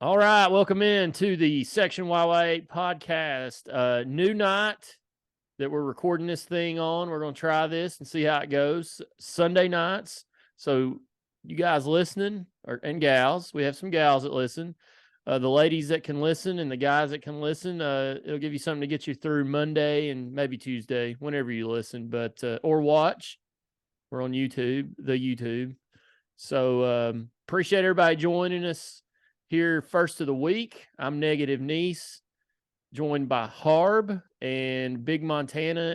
All right, welcome in to the Section YY8 podcast. New night that we're recording this thing on. We're going to try this and see how it goes. Sunday nights. So you guys listening and gals, we have some gals that listen. The ladies that can listen and the guys that can listen, it'll give you something to get you through Monday and maybe Tuesday, whenever you listen, but or watch. We're on YouTube, the YouTube. So appreciate everybody joining us here first of the week. I'm Negative Nease, joined by Harb, and Big Montana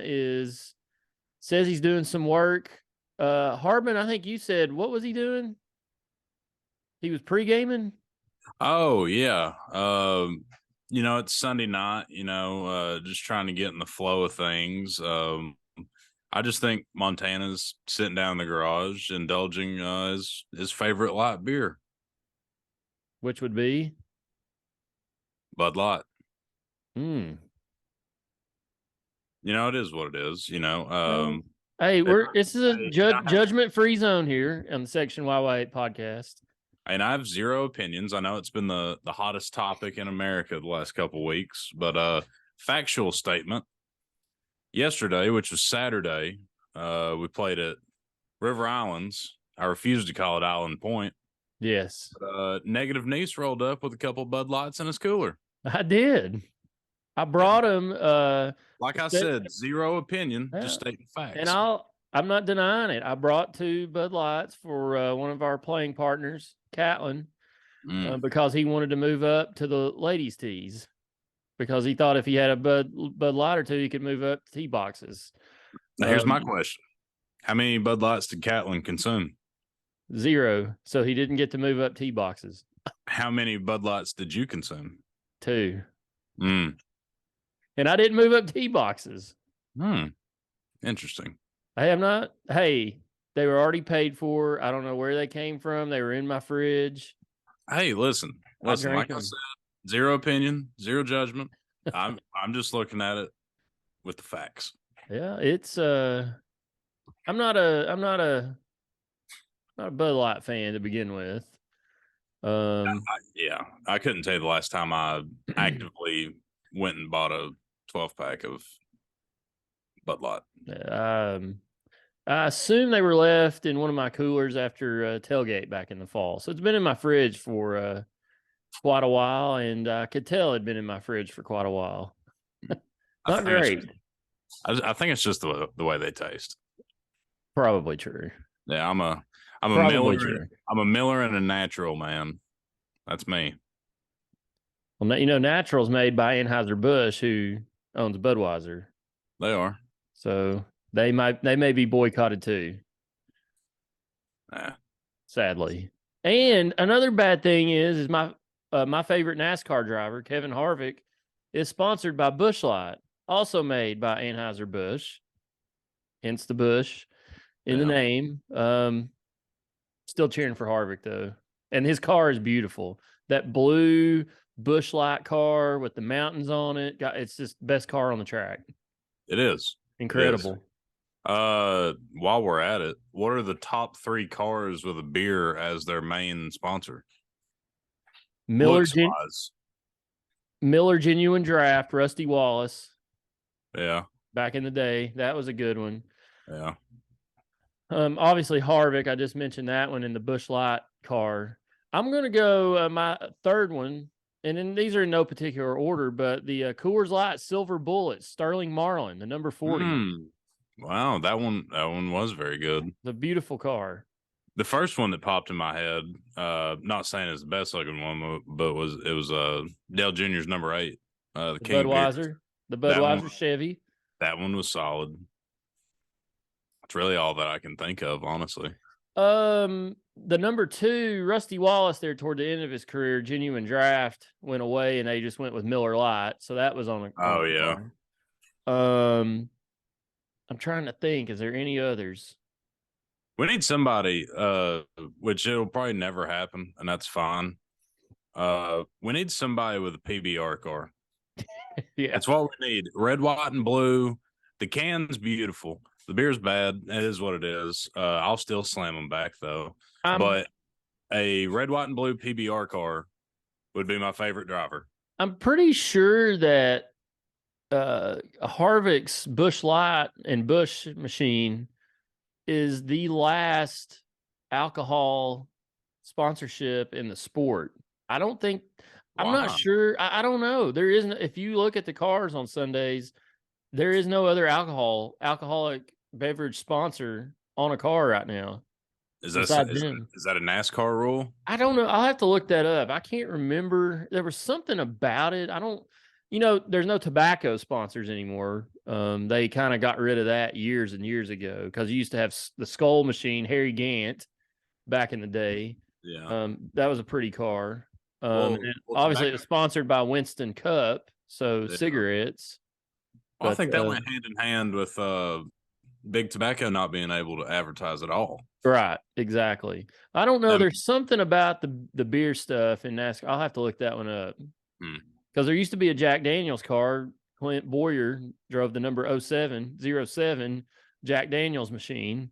says he's doing some work. Harbin, I think you said, what was he doing? He was pre-gaming? Oh yeah. It's Sunday night, just trying to get in the flow of things. I just think Montana's sitting down in the garage indulging his favorite light beer. Which would be Bud Light. It is what it is, Hey, this is a judgment-free zone here on the Section YY8 podcast. And I have zero opinions. I know it's been the hottest topic in America the last couple of weeks, but factual statement. Yesterday, which was Saturday, we played at River Islands. I refuse to call it Island Point. Yes. Negative Niece rolled up with a couple of Bud Lights in his cooler. I did. I brought him. Like I said, zero opinion, just stating facts. And I'm not denying it. I brought 2 Bud Lights for one of our playing partners, Catlin, because he wanted to move up to the ladies' tees. Because he thought if he had a Bud Light or 2, he could move up to tee boxes. Now, here's my question. How many Bud Lights did Catlin consume? 0. So he didn't get to move up tee boxes. How many Bud Lights did you consume? 2. And I didn't move up tee boxes. Interesting. Hey, they were already paid for. I don't know where they came from. They were in my fridge. Hey, listen, like I said, zero opinion, zero judgment. I'm just looking at it with the facts. Yeah, it's I'm not a Bud Light fan to begin with. I couldn't tell you the last time I actively went and bought a 12-pack of Bud Light. I assume they were left in one of my coolers after tailgate back in the fall. So it's been in my fridge for quite a while, and I could tell it'd been in my fridge for quite a while. Not great. I think it's just the way they taste. Probably true. Yeah, I'm a Miller. True. I'm a Miller and a Natural, man. That's me. Well, Natural's made by Anheuser-Busch, who owns Budweiser. They are. So they may be boycotted too. Sadly. And another bad thing is my favorite NASCAR driver, Kevin Harvick, is sponsored by Busch Light, also made by Anheuser-Busch, hence the Busch in the name. Still cheering for Harvick though, and his car is beautiful. That blue Busch Light car with the mountains on it, it's just the best car on the track. It is incredible. While we're at it, what are the top 3 cars with a beer as their main sponsor? Miller Genuine Draft, Rusty Wallace. Yeah. Back in the day, that was a good one. Yeah. Obviously Harvick, I just mentioned that one in the Busch Light car. I'm going to go my third one, and then these are in no particular order, but the Coors Light Silver Bullet, Sterling Marlin, the number 40. Wow, that one was very good. It's a beautiful car. The first one that popped in my head, not saying it's the best looking one, but it was Dale Jr.'s number 8. The King Budweiser. The Budweiser Chevy. That one was solid. It's really all that I can think of, honestly. The number 2, Rusty Wallace, there toward the end of his career, Genuine Draft, went away, and they just went with Miller Lite. So that was on a. Oh yeah. I'm trying to think. Is there any others? We need somebody, which it'll probably never happen, and that's fine. We need somebody with a PBR car. Yeah, that's what we need. Red, white, and blue. The can's beautiful. The beer's bad. It is what it is. I'll still slam them back though. But a red, white, and blue PBR car would be my favorite driver. I'm pretty sure that Harvick's Busch Light and Busch machine is the last alcohol sponsorship in the sport. I don't think, I'm not Wow. sure. I don't know. There isn't, if you look at the cars on Sundays, there is no other alcoholic beverage sponsor on a car right now. Is Besides them. that a NASCAR rule? I don't know. I'll have to look that up. I can't remember. There was something about it. I don't, there's no tobacco sponsors anymore. They kind of got rid of that years and years ago because you used to have the Skull Machine, Harry Gant, back in the day. Yeah. That was a pretty car. Well, And obviously it was sponsored by Winston Cup, so cigarettes. Well, I think that went hand in hand with Big Tobacco not being able to advertise at all. Right, exactly. I don't know. There's something about the beer stuff in NASCAR. I'll have to look that one up because there used to be a Jack Daniels car. Clint Boyer drove the number 07 Jack Daniels machine.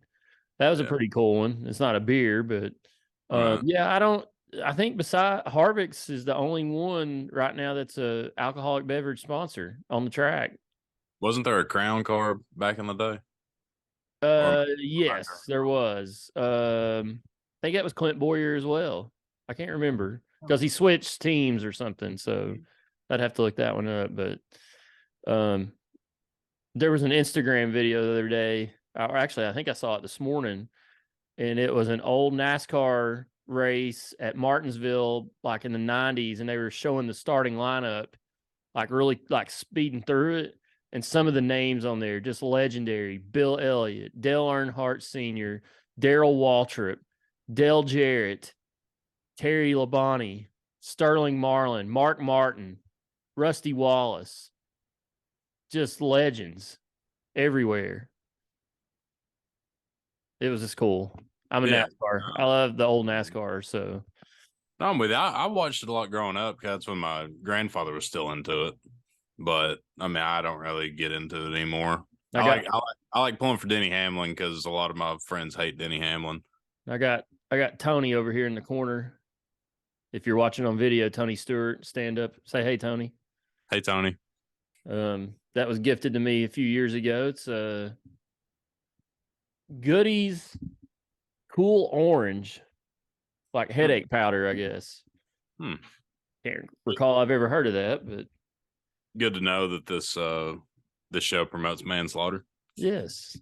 That was a pretty cool one. It's not a beer, but I think beside Harvick's is the only one right now that's a alcoholic beverage sponsor on the track. Wasn't there a Crown car back in the day? Yes, there was. I think that was Clint Boyer as well. I can't remember because he switched teams or something. So I'd have to look that one up. But there was an Instagram video the other day. Or actually, I think I saw it this morning, and it was an old NASCAR race at Martinsville, like in the 90s, and they were showing the starting lineup, like really like speeding through it. And some of the names on there, just legendary. Bill Elliott, Dale Earnhardt Sr., Darrell Waltrip, Dale Jarrett, Terry Labonte, Sterling Marlin, Mark Martin, Rusty Wallace. Just legends everywhere. It was just cool. I'm a NASCAR. I love the old NASCAR, so. I'm with you. I watched it a lot growing up because that's when my grandfather was still into it. But I mean, I don't really get into it anymore. I like pulling for Denny Hamlin because a lot of my friends hate Denny Hamlin. I got Tony over here in the corner. If you're watching on video, Tony Stewart, stand up, say hey, Tony. Hey, Tony. That was gifted to me a few years ago. It's Goodies Cool Orange, like headache powder, I guess. Can't recall I've ever heard of that, but good to know that this show promotes manslaughter. Yes.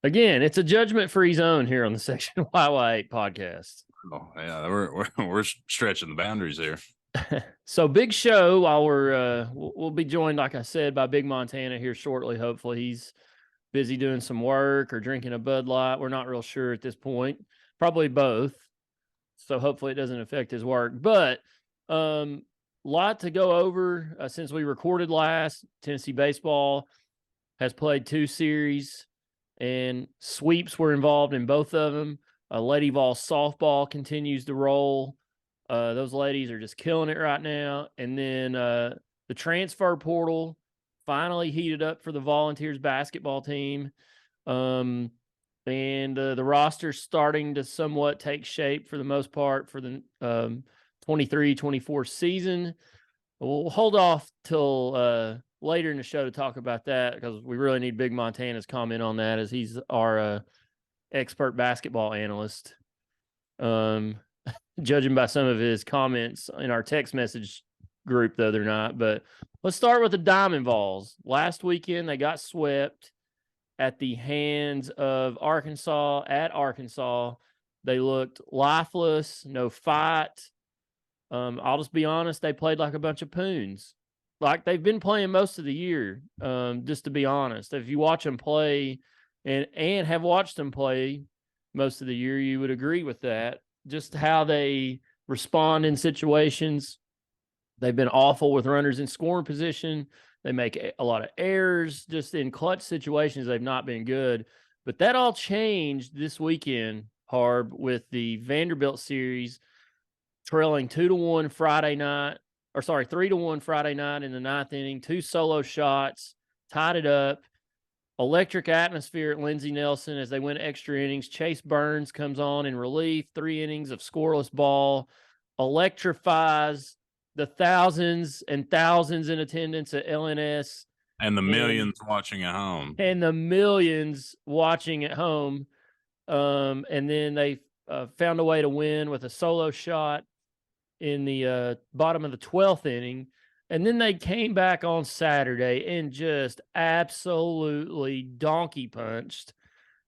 Again, it's a judgment-free zone here on the Section YY8 podcast. Oh yeah, we're stretching the boundaries here. So big show. While we'll be joined, like I said, by Big Montana here shortly. Hopefully, he's busy doing some work or drinking a Bud Light. We're not real sure at this point. Probably both. So hopefully, it doesn't affect his work. But lot to go over since we recorded last. Tennessee baseball has played 2 series, and sweeps were involved in both of them. Lady Vols softball continues to roll. Those ladies are just killing it right now. And then the transfer portal finally heated up for the Volunteers basketball team. And the roster's starting to somewhat take shape for the most part for the 23-24 season. We'll hold off till later in the show to talk about that because we really need Big Montana's comment on that as he's our expert basketball analyst. Judging by some of his comments in our text message group the other night. But let's start with the Diamond Vols. Last weekend, they got swept at the hands of Arkansas at Arkansas. They looked lifeless, no fight. I'll just be honest, they played like a bunch of poons. Like they've been playing most of the year, just to be honest. If you watch them play and have watched them play most of the year, you would agree with that. Just how they respond in situations. They've been awful with runners in scoring position. They make a lot of errors. Just in clutch situations, they've not been good. But that all changed this weekend, Harb, with the Vanderbilt series trailing 2-1 Friday night. 3-1 Friday night in the 9th inning. 2 solo shots, tied it up. electric atmosphere at Lindsey Nelson as they went extra innings. Chase Burns comes on in relief, 3 innings of scoreless ball, electrifies the thousands and thousands in attendance at LNS. And the millions watching at home. And the millions watching at home. And then they found a way to win with a solo shot in the bottom of the 12th inning. And then they came back on Saturday and just absolutely donkey punched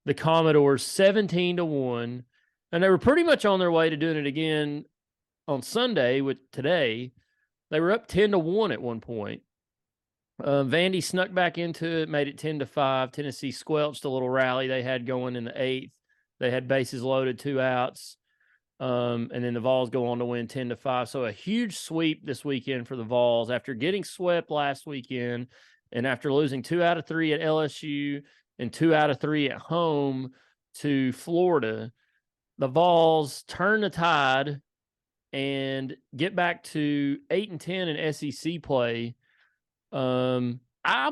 the Commodores 17-1. And they were pretty much on their way to doing it again on Sunday with today. They were up 10-1 at one point. Vandy snuck back into it, made it 10-5. Tennessee squelched a little rally they had going in the 8th. They had bases loaded, 2 outs. And then the Vols go on to win 10-5. So a huge sweep this weekend for the Vols after getting swept last weekend and after losing 2 out of 3 at LSU and 2 out of 3 at home to Florida. The Vols turn the tide and get back to 8-10 in SEC play. I'll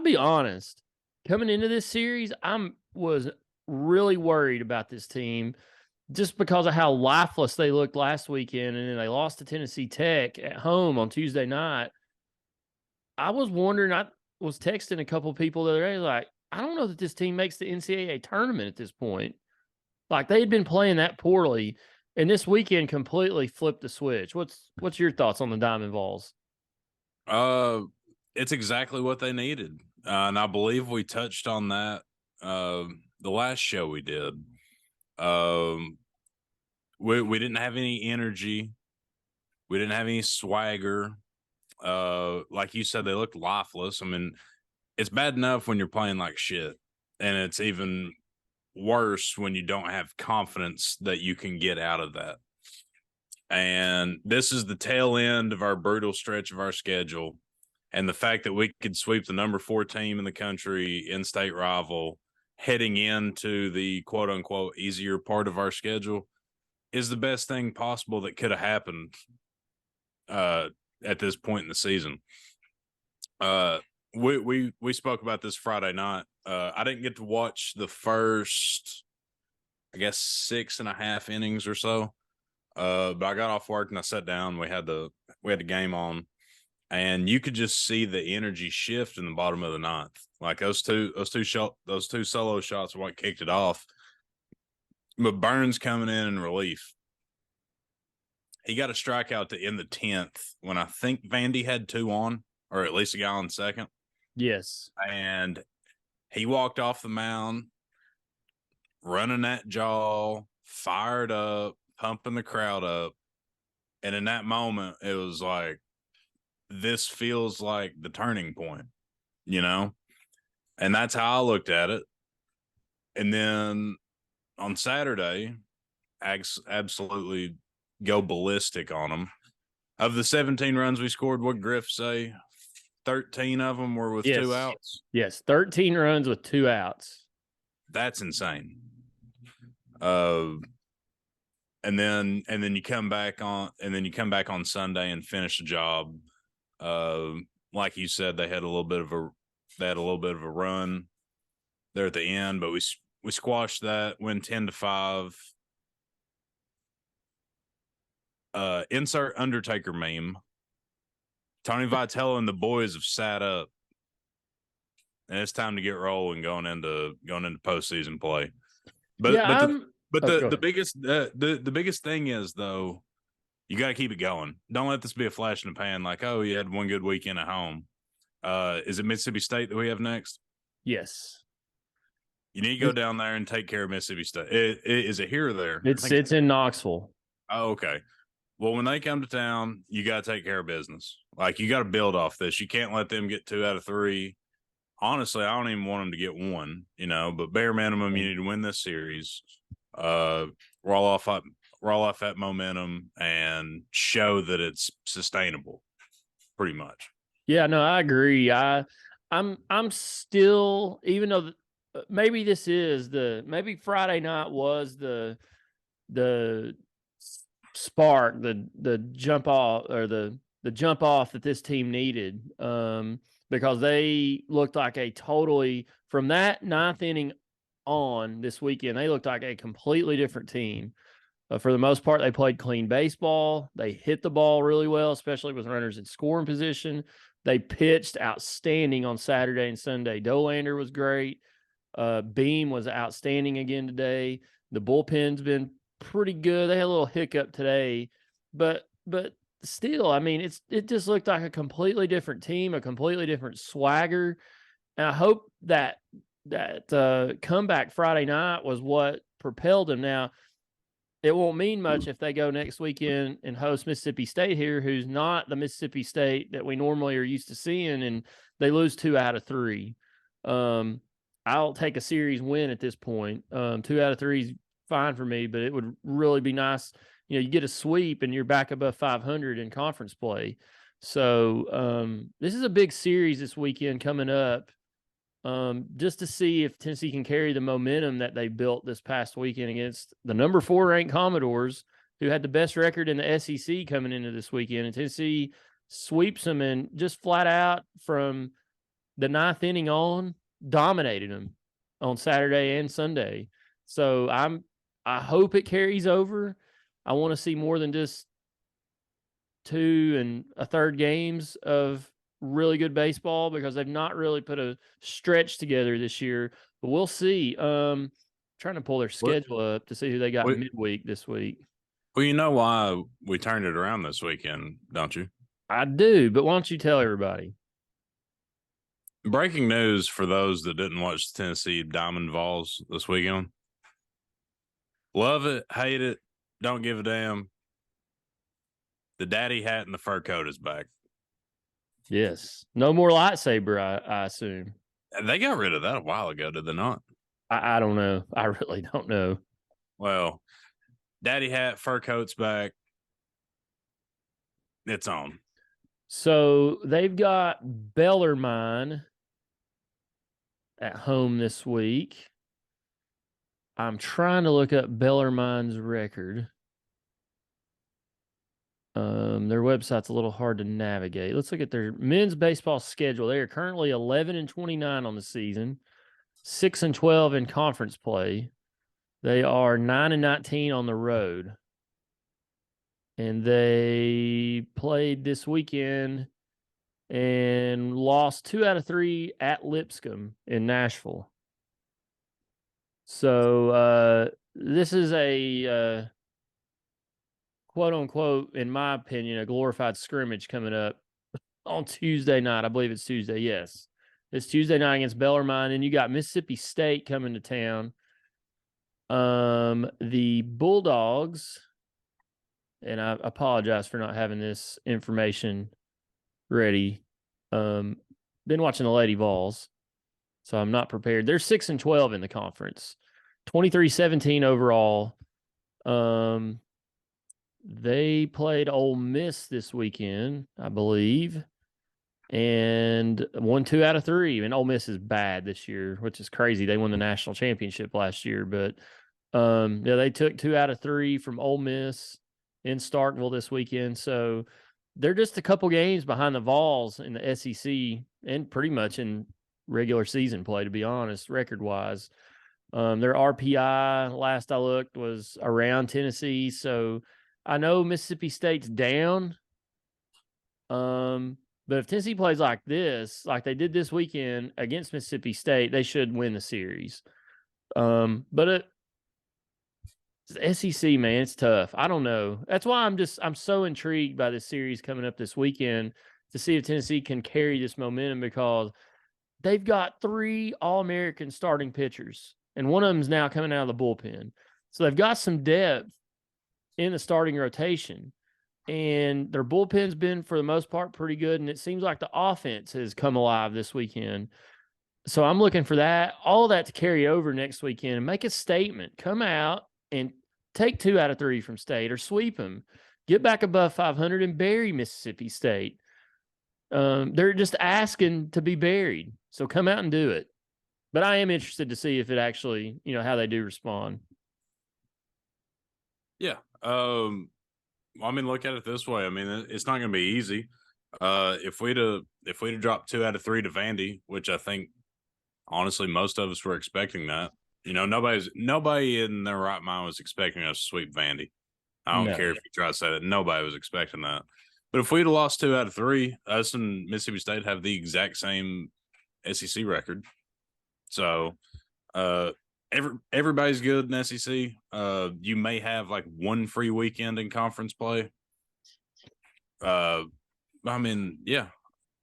be honest, coming into this series, was really worried about this team just because of how lifeless they looked last weekend, and then they lost to Tennessee Tech at home on Tuesday night. I was wondering, I was texting a couple of people the other day, like, I don't know that this team makes the NCAA tournament at this point. Like, they had been playing that poorly, and this weekend completely flipped the switch. What's your thoughts on the Diamond Vols? It's exactly what they needed. And I believe we touched on that the last show we did. We didn't have any energy. We didn't have any swagger. Like you said, they looked lifeless. I mean, it's bad enough when you're playing like shit, and it's even worse when you don't have confidence that you can get out of that. And this is the tail end of our brutal stretch of our schedule. And the fact that we could sweep the number 4 team in the country, in-state rival, heading into the quote-unquote easier part of our schedule is the best thing possible that could have happened at this point in the season. We spoke about this Friday night. I didn't get to watch the first, I guess, 6.5 innings or so. But I got off work and I sat down. We had the game on, and you could just see the energy shift in the bottom of the 9th. Like those two solo shots are what kicked it off. But Burns coming in relief. He got a strikeout to end the 10th when I think Vandy had 2 on, or at least a guy on second. Yes. And he walked off the mound, running that jaw, fired up, pumping the crowd up. And in that moment, it was like, this feels like the turning point, you know? And that's how I looked at it. And then on Saturday, absolutely go ballistic on them. Of the 17 runs we scored, what Griff say? 13 of them were with 2 outs? Yes, 13 runs with 2 outs. That's insane. And then you come back on Sunday and finish the job. Like you said, they had a little bit of a run there at the end, but we squashed that, win 10-5. Insert Undertaker meme. Tony Vitello and the boys have sat up, and it's time to get rolling going into postseason play. But yeah, the biggest thing is, though, you got to keep it going. Don't let this be a flash in the pan. Like, oh, you had one good weekend at home. Is it Mississippi State that we have next? Yes. You need to go down there and take care of Mississippi State. Is it here or there? It's in Knoxville. Oh, okay. Well, when they come to town, you got to take care of business. Like, you got to build off this. You can't let them get 2 out of 3. Honestly, I don't even want them to get 1, but bare minimum, you need to win this series, roll off that momentum and show that it's sustainable, pretty much. Yeah, no, I agree. I'm still, even though maybe maybe Friday night was the spark, the jump off, or the jump off that this team needed, because they looked like from that ninth inning on this weekend, they looked like a completely different team. For the most part, they played clean baseball. They hit the ball really well, especially with runners in scoring position. They pitched outstanding on Saturday and Sunday. Dolander was great. Beam was outstanding again today. The bullpen's been pretty good. They had a little hiccup today, but still, I mean, it just looked like a completely different team, a completely different swagger. And I hope that comeback Friday night was what propelled them. Now, it won't mean much if they go next weekend and host Mississippi State here, who's not the Mississippi State that we normally are used to seeing, and they lose 2 out of 3. I'll take a series win at this point. 2 out of 3 is fine for me, but it would really be nice. You get a sweep and you're back above 500 in conference play. So this is a big series this weekend coming up. Just to see if Tennessee can carry the momentum that they built this past weekend against the number 4 ranked Commodores, who had the best record in the SEC coming into this weekend. And Tennessee sweeps them and just flat out from the 9th inning on dominated them on Saturday and Sunday. So I hope it carries over. I want to see more than just 2 1/3 games of really good baseball, because they've not really put a stretch together this year, but we'll see. Trying to pull their schedule up to see who they got midweek this week. Well, you know why we turned it around this weekend, don't you? I do, but why don't you tell everybody? Breaking news for those that didn't watch the Tennessee Diamond Vols this weekend. Love it, hate it, don't give a damn. The daddy hat and the fur coat is back. Yes. No more lightsaber, I assume. They got rid of that a while ago, did they not? I don't know. I really don't know. Well, daddy hat, fur coat's back. It's on. So they've got Bellarmine at home this week. I'm trying to look up Bellarmine's record. Their website's a little hard to navigate. Let's look at their men's baseball schedule. They are currently 11-29 on the season, 6-12 in conference play. They are 9-19 on the road, and they played this weekend and lost 2 out of 3 at Lipscomb in Nashville. So this is a quote unquote, in my opinion, a glorified scrimmage coming up on Tuesday night. I believe it's Tuesday. Yes. It's Tuesday night against Bellarmine, and you got Mississippi State coming to town. The Bulldogs, and I apologize for not having this information ready. Been watching the Lady Vols, so I'm not prepared. They're 6-12 in the conference, 23-17 overall. They played Ole Miss this weekend, I believe, and won 2 out of 3. And Ole Miss is bad this year, which is crazy. They won the national championship last year, but yeah, they took 2 out of 3 from Ole Miss in Starkville this weekend. So they're just a couple games behind the Vols in the SEC and pretty much in regular season play, to be honest, record-wise. Their RPI, last I looked, was around Tennessee, so I know Mississippi State's down, but if Tennessee plays like this, like they did this weekend against Mississippi State, they should win the series. But it's SEC, man, it's tough. I don't know. That's why I'm so intrigued by this series coming up this weekend to see if Tennessee can carry this momentum, because they've got 3 All-American starting pitchers, and one of them's now coming out of the bullpen. So they've got some depth in the starting rotation, and their bullpen's been, for the most part, pretty good, and it seems like the offense has come alive this weekend. So I'm looking for that, all that to carry over next weekend and make a statement. Come out and take 2 out of 3 from State, or sweep them, get back above 500 and bury Mississippi State. They're just asking to be buried, so come out and do it. But I am interested to see if it actually, how they do respond. Yeah. I mean, look at it this way. I mean, it's not going to be easy. If we'd have dropped 2 out of 3 to Vandy, which I think honestly, most of us were expecting that. You know, nobody in their right mind was expecting us to sweep Vandy. I don't No. care if you try to say that. Nobody was expecting that. But if we'd have lost 2 out of 3, us and Mississippi State have the exact same SEC record. So everybody's good in SEC. You may have like one free weekend in conference play. I mean, yeah,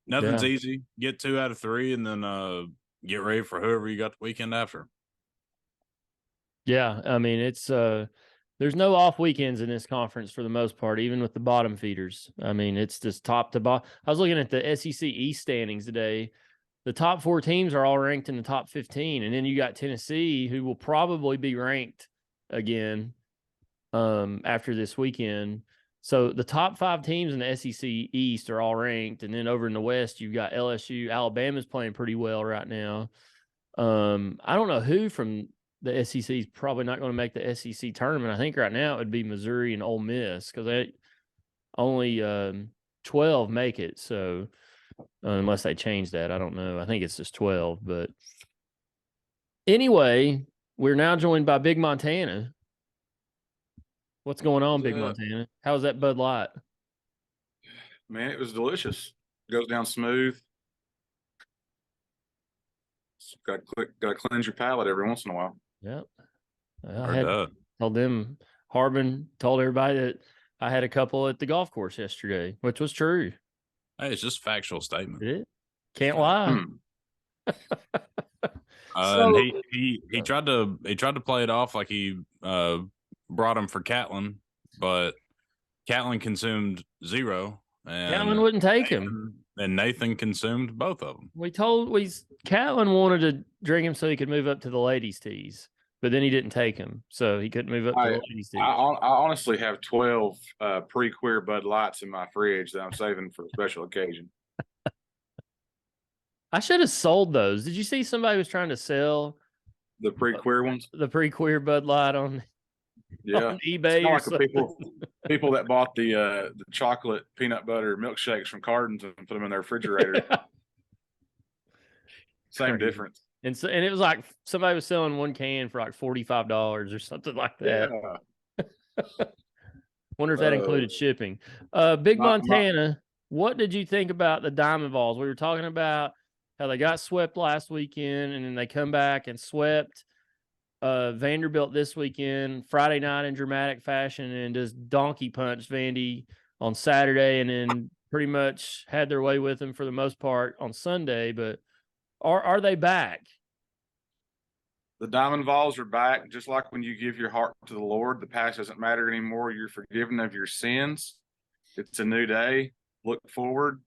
nothing's easy. Get 2 out of 3, and then get ready for whoever you got the weekend after. Yeah, I mean it's there's no off weekends in this conference for the most part, even with the bottom feeders. I mean, it's just top to bottom. I was looking at the SEC East standings today. The top 4 teams are all ranked in the top 15, and then you got Tennessee, who will probably be ranked again after this weekend. So the top 5 teams in the SEC East are all ranked, and then over in the West, you've got LSU. Alabama's playing pretty well right now. I don't know who from the SEC is probably not going to make the SEC tournament. I think right now it would be Missouri and Ole Miss because they only 12 make it. So unless they change that, I don't know. I think it's just 12. But anyway, we're now joined by Big Montana. What's going on, Big Montana? How's that Bud Light? Man, it was delicious. Goes down smooth. Got to cleanse your palate every once in a while. Yep. I had told them, Harbin told everybody that I had a couple at the golf course yesterday, which was true. Hey, it's just a factual statement. It can't lie. And he tried to play it off like he brought him for Catlin, but Catlin consumed 0. And Catlin wouldn't take him. And Nathan consumed both of them. Catlin wanted to drink him so he could move up to the ladies' tees, but then he didn't take him, so he couldn't move up to the ladies' tees. I honestly have 12 pre-queer Bud Lights in my fridge that I'm saving for a special occasion. I should have sold those. Did you see somebody was trying to sell the pre-queer ones? The pre-queer Bud Light on eBay. It's like people that bought the chocolate peanut butter milkshakes from cartons and put them in their refrigerator. Same difference. And it was like somebody was selling one can for like $45 or something like that. Yeah. Wonder if that included shipping. Big Montana, what did you think about the Diamond Vols? We were talking about how they got swept last weekend, and then they come back and swept Vanderbilt this weekend, Friday night in dramatic fashion, and just donkey punched Vandy on Saturday, and then pretty much had their way with them for the most part on Sunday. But are they back? The Diamond Vols are back. Just like when you give your heart to the Lord, the past doesn't matter anymore. You're forgiven of your sins. It's a new day. Look forward.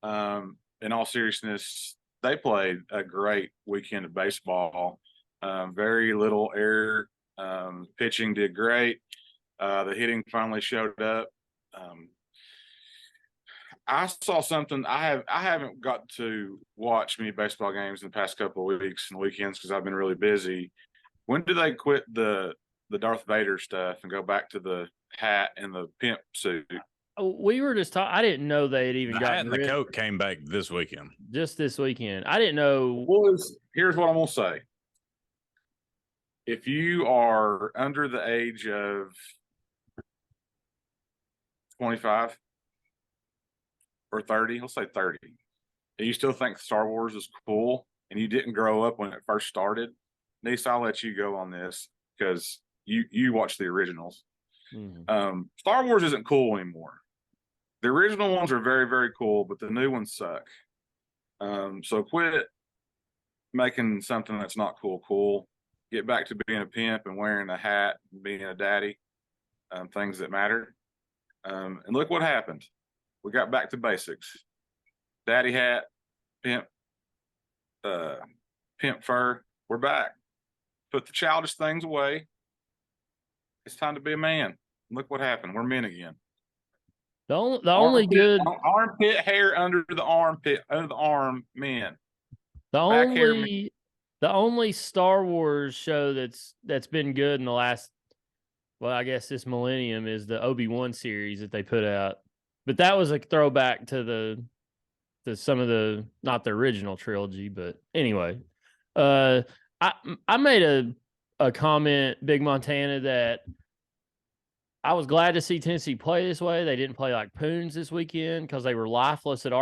In all seriousness, they played a great weekend of baseball. Very little error. Pitching did great. The hitting finally showed up. I saw something. I haven't got to watch many baseball games in the past couple of weeks and weekends because I've been really busy. When did they quit the Darth Vader stuff and go back to the hat and the pimp suit? We were just talking. I didn't know they had even gotten rid. The coat came back this weekend. Just this weekend. I didn't know. Here's what I'm gonna say. If you are under the age of 25 or 30, let's say 30, and you still think Star Wars is cool and you didn't grow up when it first started, Nease, I'll let you go on this because you watch the originals. Mm-hmm. Star Wars isn't cool anymore. The original ones are very, very cool, but the new ones suck. So quit making something that's not cool. Get back to being a pimp and wearing a hat and being a daddy, things that matter. And look what happened. We got back to basics. Daddy hat, pimp fur. We're back. Put the childish things away. It's time to be a man. Look what happened. We're men again. The only good armpit hair under the arm, men. The only Star Wars show that's been good in the last, well, I guess this millennium is the Obi-Wan series that they put out. But that was a throwback to some of the, not the original trilogy, but anyway. I made a comment, Big Montana, that I was glad to see Tennessee play this way. They didn't play like poons this weekend because they were lifeless at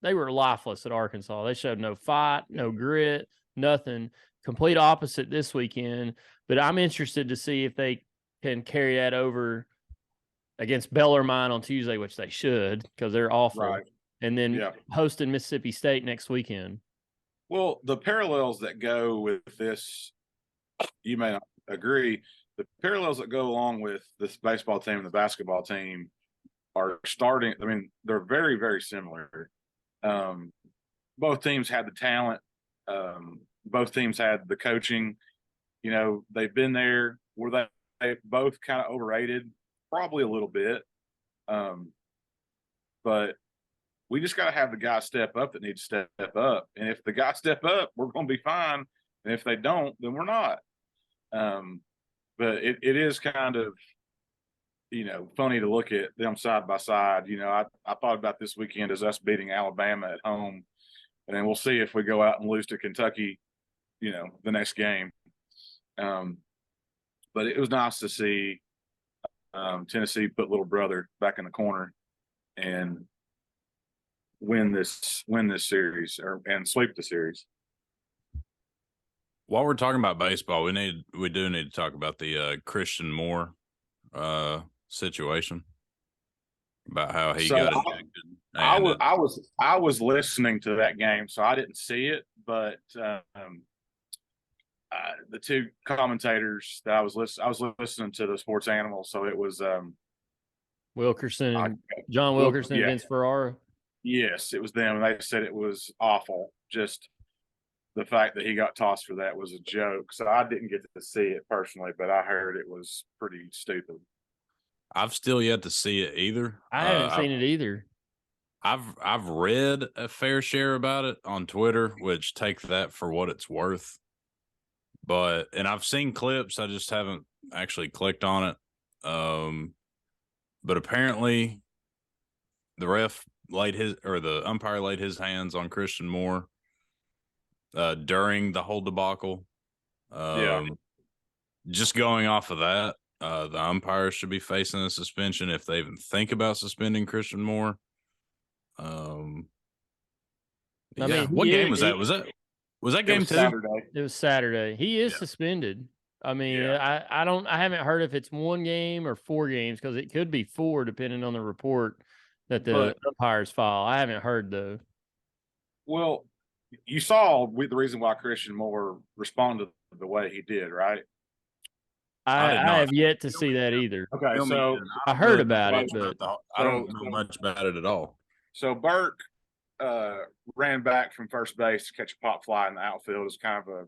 they were lifeless at Arkansas. They showed no fight, no grit, nothing. Complete opposite this weekend. But I'm interested to see if they can carry that over against Bellarmine on Tuesday, which they should because they're awful. Right. And then hosting Mississippi State next weekend. Well, the parallels that go with this, you may not agree, the parallels that go along with this baseball team and the basketball team are starting. I mean, they're very, very similar. Both teams had the talent. Both teams had the coaching. You know, they've been there. Were they both kind of overrated? Probably a little bit. But we just got to have the guys step up that need to step up. And if the guys step up, we're going to be fine. And if they don't, then we're not. But it is kind of, you know, funny to look at them side by side. You know, I thought about this weekend as us beating Alabama at home. And then we'll see if we go out and lose to Kentucky, you know, the next game. But it was nice to see Tennessee put little brother back in the corner and win this series and sweep the series. While we're talking about baseball, we do need to talk about the Christian Moore situation, about how he got ejected. I was listening to that game, so I didn't see it, but the two commentators that I was listening to the Sports Animal, so it was Wilkerson, John Wilkerson, and Vince Ferrara. Yes, it was them, and they said it was awful. Just the fact that he got tossed for that was a joke. So I didn't get to see it personally, but I heard it was pretty stupid. I've still yet to see it either. I haven't seen it either. I've read a fair share about it on Twitter, which take that for what it's worth. And I've seen clips. I just haven't actually clicked on it. But apparently the umpire laid his hands on Christian Moore during the whole debacle. Just going off of that, the umpires should be facing a suspension if they even think about suspending Christian Moore. What game was that? Was that game 2? Saturday. It was Saturday. He is suspended. I mean, I haven't heard if it's 1 game or 4 games because it could be 4 depending on the report that the umpires file. I haven't heard though. Well, you saw the reason why Christian Moore responded the way he did, right? I have yet to see that either. Okay, so I heard about it, but I don't know much about it at all. So Burke ran back from first base to catch a pop fly in the outfield. It was kind of a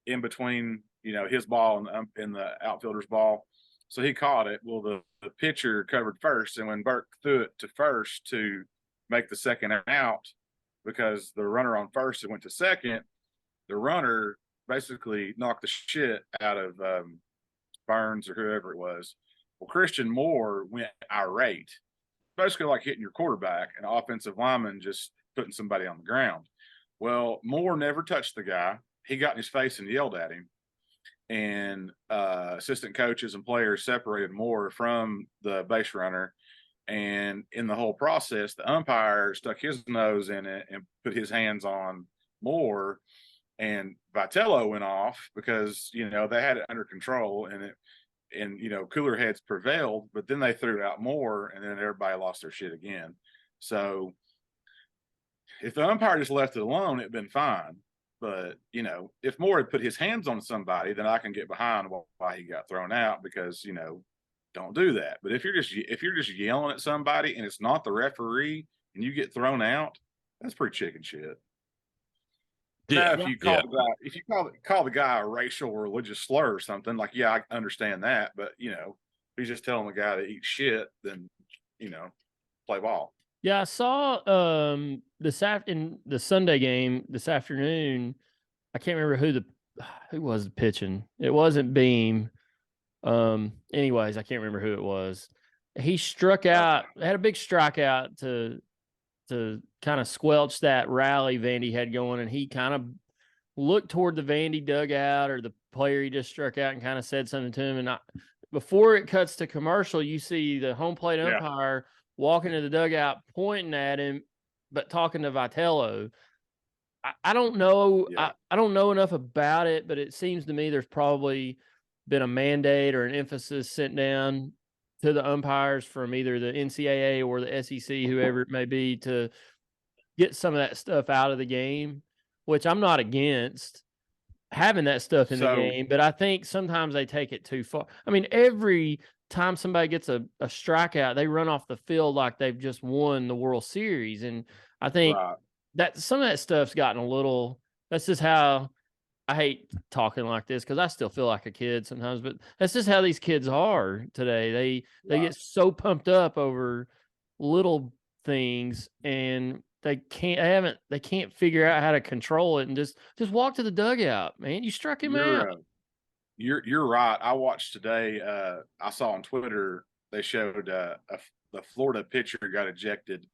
in between, you know, his ball and the outfielder's ball. So he caught it. Well, the pitcher covered first, and when Burke threw it to first to make the second out, because the runner on first went to second, the runner basically knocked the shit out of Burns or whoever it was. Well, Christian Moore went irate, basically like hitting your quarterback, an offensive lineman just putting somebody on the ground. Well, Moore never touched the guy. He got in his face and yelled at him. And assistant coaches and players separated Moore from the base runner. And in the whole process, the umpire stuck his nose in it and put his hands on Moore. And Vitello went off because, you know, they had it under control and you know, cooler heads prevailed, but then they threw out Moore and then everybody lost their shit again. So if the umpire just left it alone, it'd been fine. But, you know, if Moore had put his hands on somebody, then I can get behind why he got thrown out because, you know, don't do that. But if you're just yelling at somebody and it's not the referee and you get thrown out, that's pretty chicken shit. Yeah. Now, if you call the guy a racial or religious slur or something, like, yeah, I understand that. But, you know, if he's just telling the guy to eat shit, then, you know, play ball. Yeah, I saw in the Sunday game this afternoon. I can't remember who was pitching. It wasn't Beam. Anyways, I can't remember who it was. He struck out, had a big strikeout to kind of squelch that rally Vandy had going, and he kind of looked toward the Vandy dugout or the player he just struck out and kind of said something to him. And before it cuts to commercial, you see the home plate umpire walking to the dugout, pointing at him, but talking to Vitello. I don't know. Yeah. I don't know enough about it, but it seems to me there's probably been a mandate or an emphasis sent down to the umpires from either the NCAA or the SEC, whoever it may be, to get some of that stuff out of the game, which I'm not against having that stuff in the game, but I think sometimes they take it too far. I mean, every time somebody gets a strikeout, they run off the field like they've just won the World Series. And I think that some of that stuff's gotten a little, that's just how, I hate talking like this because I still feel like a kid sometimes, but that's just how these kids are today. They get so pumped up over little things, and they can't figure out how to control it, and just walk to the dugout, man. You struck him out. You're right. I watched today. I saw on Twitter they showed the Florida pitcher got ejected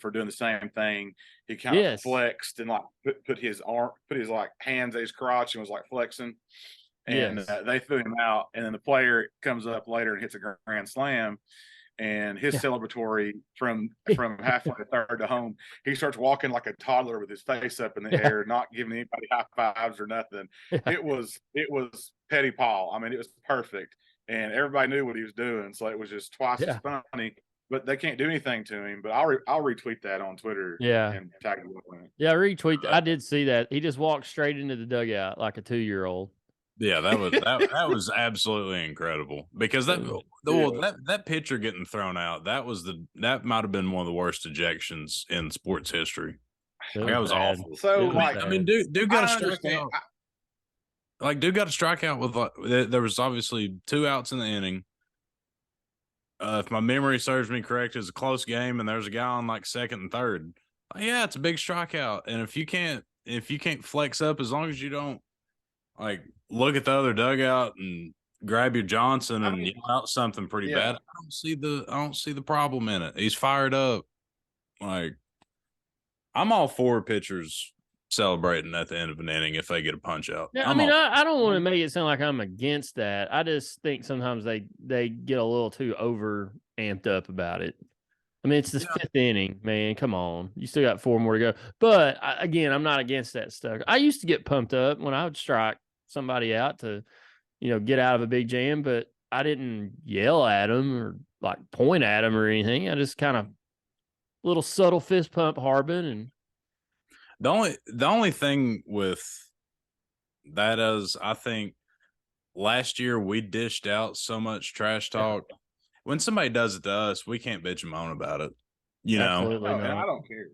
for doing the same thing. He kind of flexed and like put his like hands at his crotch and was like flexing, and they threw him out. And then the player comes up later and hits a grand slam. And his celebratory from halfway to third to home, he starts walking like a toddler with his face up in the air, not giving anybody high fives or nothing. It was Petty Paul. I mean, it was perfect, and everybody knew what he was doing, so it was just twice as funny. But they can't do anything to him. But I'll retweet that on Twitter. And tag him on it. Yeah, retweet that. I did see that. He just walked straight into the dugout like a 2-year-old. Yeah, that was absolutely incredible, because that pitcher getting thrown out, that might have been one of the worst ejections in sports history. That was awful. So dude got to strike out. Like, dude got to strike out with there was obviously 2 outs in the inning. If my memory serves me correct, it was a close game, and there's a guy on like second and third. Yeah, it's a big strikeout, and if you can't flex up, as long as you don't like look at the other dugout and grab your Johnson and yell out something pretty bad, I don't see the problem in it. He's fired up. Like, I'm all for pitchers celebrating at the end of an inning if they get a punch out. Yeah, I don't want to make it sound like I'm against that. I just think sometimes they get a little too over amped up about it. I mean, it's the 5th inning, man. Come on. You still got 4 more to go. But again, I'm not against that stuff. I used to get pumped up when I would strike somebody out to, get out of a big jam, but I didn't yell at them or like point at them or anything. I just kind of little subtle fist pump Harbin. And the only thing with that is, I think last year we dished out so much trash talk. When somebody does it to us, we can't bitch and moan about it. Absolutely not. And I don't care.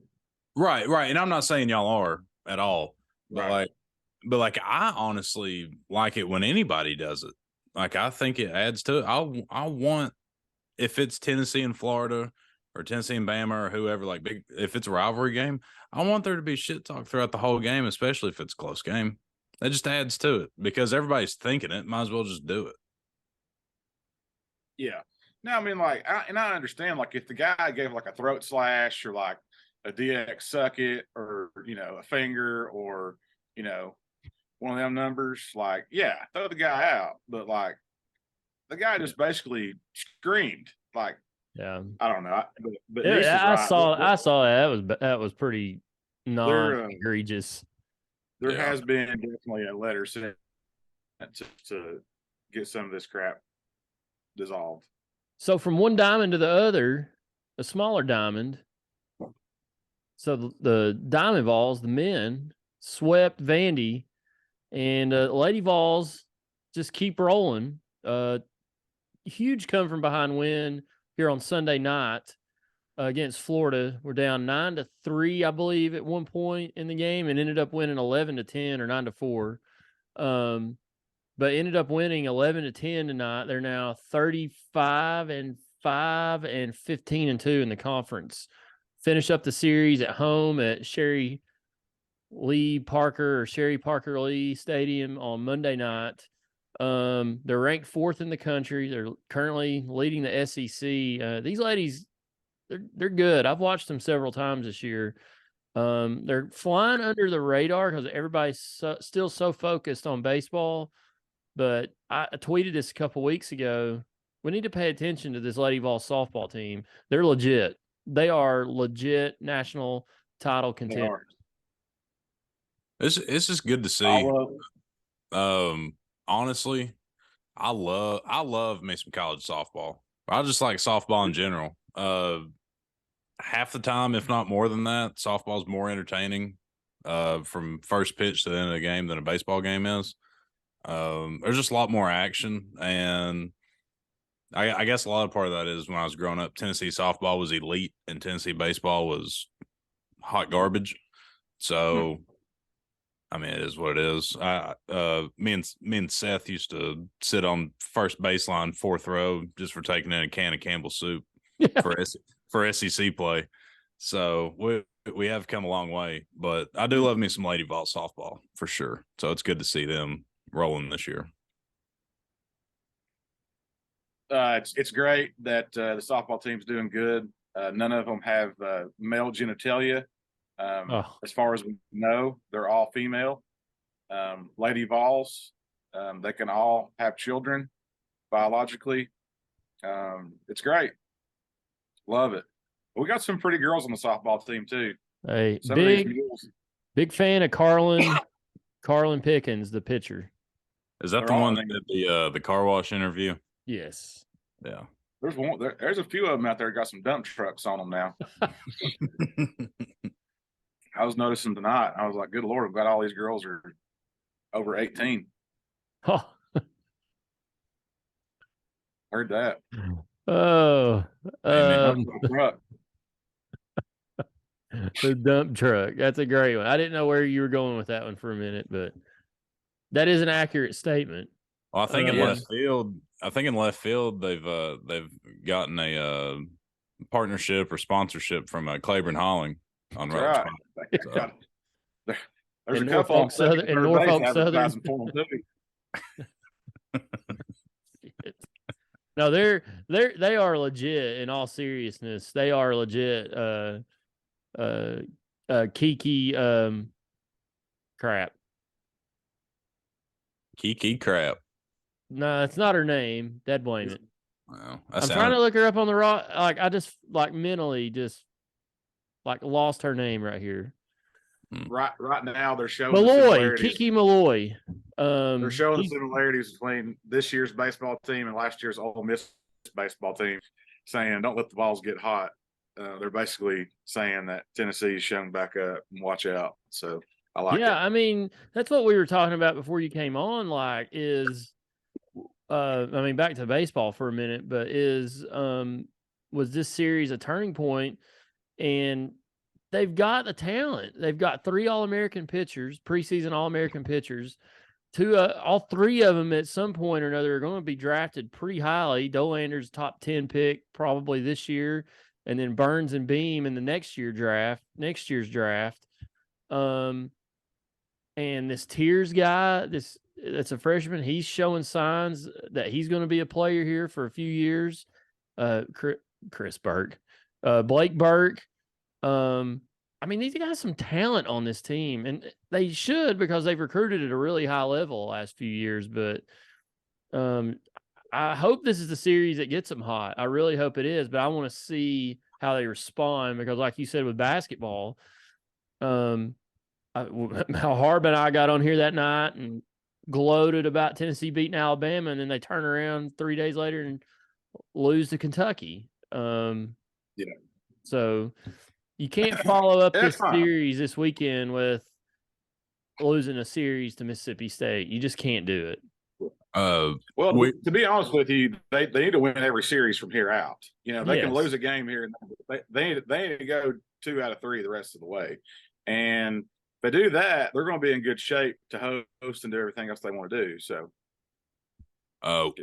Right. And I'm not saying y'all are at all, but I honestly like it when anybody does it. Like, I think it adds to it. I want, if it's Tennessee and Florida or Tennessee and Bama or whoever, like if it's a rivalry game, I want there to be shit talk throughout the whole game, especially if it's a close game. That just adds to it because everybody's thinking it. Might as well just do it. Yeah. No, I mean, I understand, like, if the guy gave like a throat slash or like a DX suck it or, a finger or, one of them numbers, like, throw the guy out. But like, the guy just basically screamed, like, I don't know. But I saw that was pretty non-egregious. There has been definitely a letter sent to get some of this crap dissolved. So from one diamond to the other, a smaller diamond. So the Diamond Vols, the men, swept Vandy, and Lady Vols just keep rolling. Huge come from behind win here on Sunday night against Florida. We're down 9-3, I believe, at one point in the game, and ended up winning 11-10 or 9-4. But ended up winning 11-10 tonight. They're now 35-5 and 15-2 in the conference. Finish up the series at home at Sherry Parker Lee Stadium on Monday night. They're ranked 4th in the country. They're currently leading the SEC. These ladies, they're good. I've watched them several times this year. They're flying under the radar because everybody's still so focused on baseball. But I tweeted this a couple weeks ago. We need to pay attention to this Lady Vols softball team. They're legit. They are legit national title contenders. It's just good to see. Honestly, I love me some college softball. I just like softball in general. Half the time, if not more than that, softball's more entertaining from first pitch to the end of the game than a baseball game is. There's just a lot more action, and I guess a lot of part of that is when I was growing up, Tennessee softball was elite and Tennessee baseball was hot garbage. So, I mean, it is what it is. Me and Seth used to sit on first baseline, fourth row, just for taking in a can of Campbell's soup for SEC play. So we have come a long way, but I do love me some Lady Vols softball for sure. So it's good to see them rolling this year. It's great that the softball team's doing good. None of them have male genitalia. As far as we know, they're all female. Lady Vols, they can all have children biologically. It's great. Love it. We got some pretty girls on the softball team too. Hey, big fan of Carlin Pickens, the pitcher. Is that the one that did the car wash interview? Yes. Yeah. There's a few of them out there got some dump trucks on them now. I was noticing tonight. I was like, good Lord, I'm glad all these girls are over 18. Oh. Heard that. Oh. The dump truck. That's a great one. I didn't know where you were going with that one for a minute, but that is an accurate statement. Well, I think in left field, they've gotten a partnership or sponsorship from Claiborne Hauling on right. So. There's a couple in Norfolk Southern. No, they are legit. In all seriousness, they are legit. Kiki crap. Kiki crap. No, it's not her name. Dead blame it. Well, I'm trying to look her up on the raw. Like I just mentally lost her name right here. Right now they're showing Malloy, Kiki Malloy. They're showing the similarities between this year's baseball team and last year's Ole Miss baseball team, saying don't let the balls get hot. They're basically saying that Tennessee is showing back up and watch out. So I like it. Yeah, I mean, that's what we were talking about before you came on, back to baseball for a minute, but was this series a turning point? And they've got the talent. They've got 3 All-American pitchers, preseason All-American pitchers. All 3 of them at some point or another are going to be drafted pretty highly. Dolander's top 10 pick probably this year, and then Burns and Beam in the next year's draft. And this Tiers guy, that's a freshman, he's showing signs that he's going to be a player here for a few years. Chris Burke, Blake Burke. I mean, these guys have some talent on this team, and they should because they've recruited at a really high level the last few years. But I hope this is the series that gets them hot. I really hope it is, but I want to see how they respond because, like you said, with basketball, how Harb and I got on here that night and gloated about Tennessee beating Alabama, and then they turn around 3 days later and lose to Kentucky. So you can't follow up this series this weekend with losing a series to Mississippi State. You just can't do it. To be honest with you, they need to win every series from here out. You know, they can lose a game here, and they need to go 2 out of 3 the rest of the way. And if they do that, they're going to be in good shape to host and do everything else they want to do. So,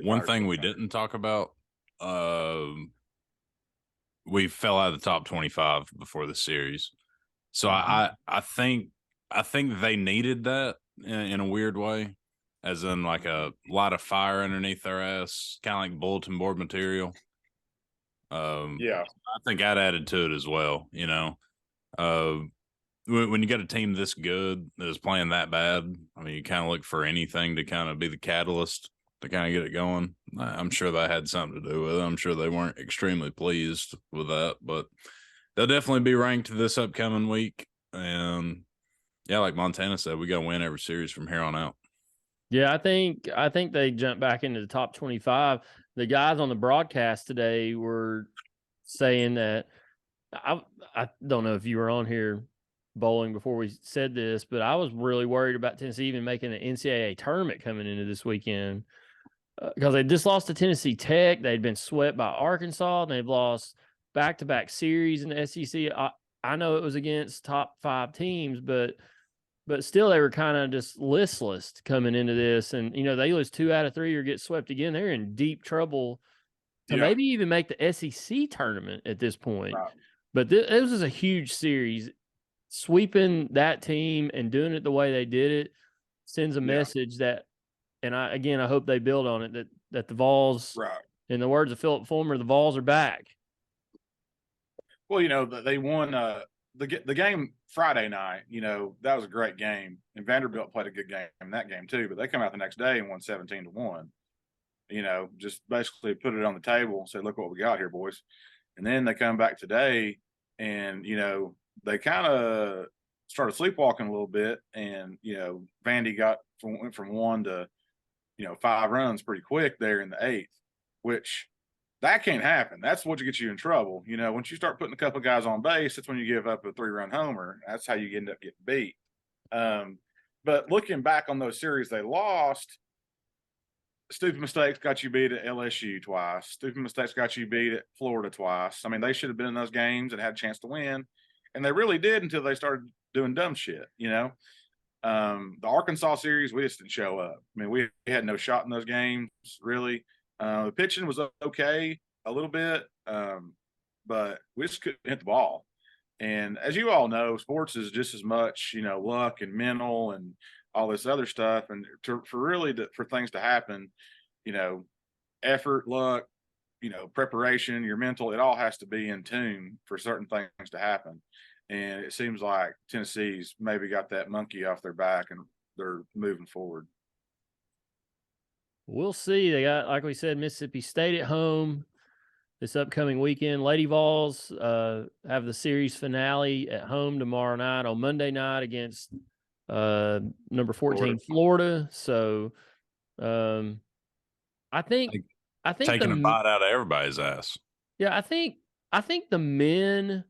one thing we didn't talk about, we fell out of the top 25 before the series. So I think they needed that in a weird way, as in like a lot of fire underneath their ass, kind of like bulletin board material. I think that added to it as well, you know. when you got a team this good that is playing that bad, I mean, you kind of look for anything to kind of be the catalyst to kind of get it going. I'm sure that had something to do with it. I'm sure they weren't extremely pleased with that, but they'll definitely be ranked this upcoming week. And yeah, like Montana said, we got to win every series from here on out. Yeah, I think they jumped back into the top 25. The guys on the broadcast today were saying that I don't know if you were on here bowling before we said this, but I was really worried about Tennessee even making an NCAA tournament coming into this weekend because they just lost to Tennessee Tech. They'd been swept by Arkansas, and they've lost back-to-back series in the SEC. I know it was against top 5 teams, but still they were kind of just listless coming into this. And, they lose 2 out of 3 or get swept again. They're in deep trouble to maybe even make the SEC tournament at this point. Right. But this was a huge series. Sweeping that team and doing it the way they did it sends a message that, and I hope they build on it, that the Vols, Right. in the words of Philip Fulmer, the Vols are back. Well, they won the game Friday night. That was a great game, and Vanderbilt played a good game in that game too. But they come out the next day and won 17-1. Just basically put it on the table and said, "Look what we got here, boys." And then they come back today, and they kind of started sleepwalking a little bit, and Vandy went from 1 to 5 runs pretty quick there in the 8th, which that can't happen. That's what gets you in trouble. Once you start putting a couple of guys on base, that's when you give up a 3-run homer. That's how you end up getting beat. But looking back on those series they lost, stupid mistakes got you beat at LSU twice. Stupid mistakes got you beat at Florida twice. I mean, they should have been in those games and had a chance to win. And they really did until they started doing dumb shit, The Arkansas series, we just didn't show up. I mean, we had no shot in those games, really. The pitching was okay a little bit, but we just couldn't hit the ball. And as you all know, sports is just as much, luck and mental and all this other stuff. And for things to happen, effort, luck, preparation, your mental, it all has to be in tune for certain things to happen. And it seems like Tennessee's maybe got that monkey off their back and they're moving forward. We'll see. They got, like we said, Mississippi State at home this upcoming weekend. Lady Vols have the series finale at home tomorrow night on Monday night against number 14 Florida. So I think taking a bite out of everybody's ass. Yeah, I think the men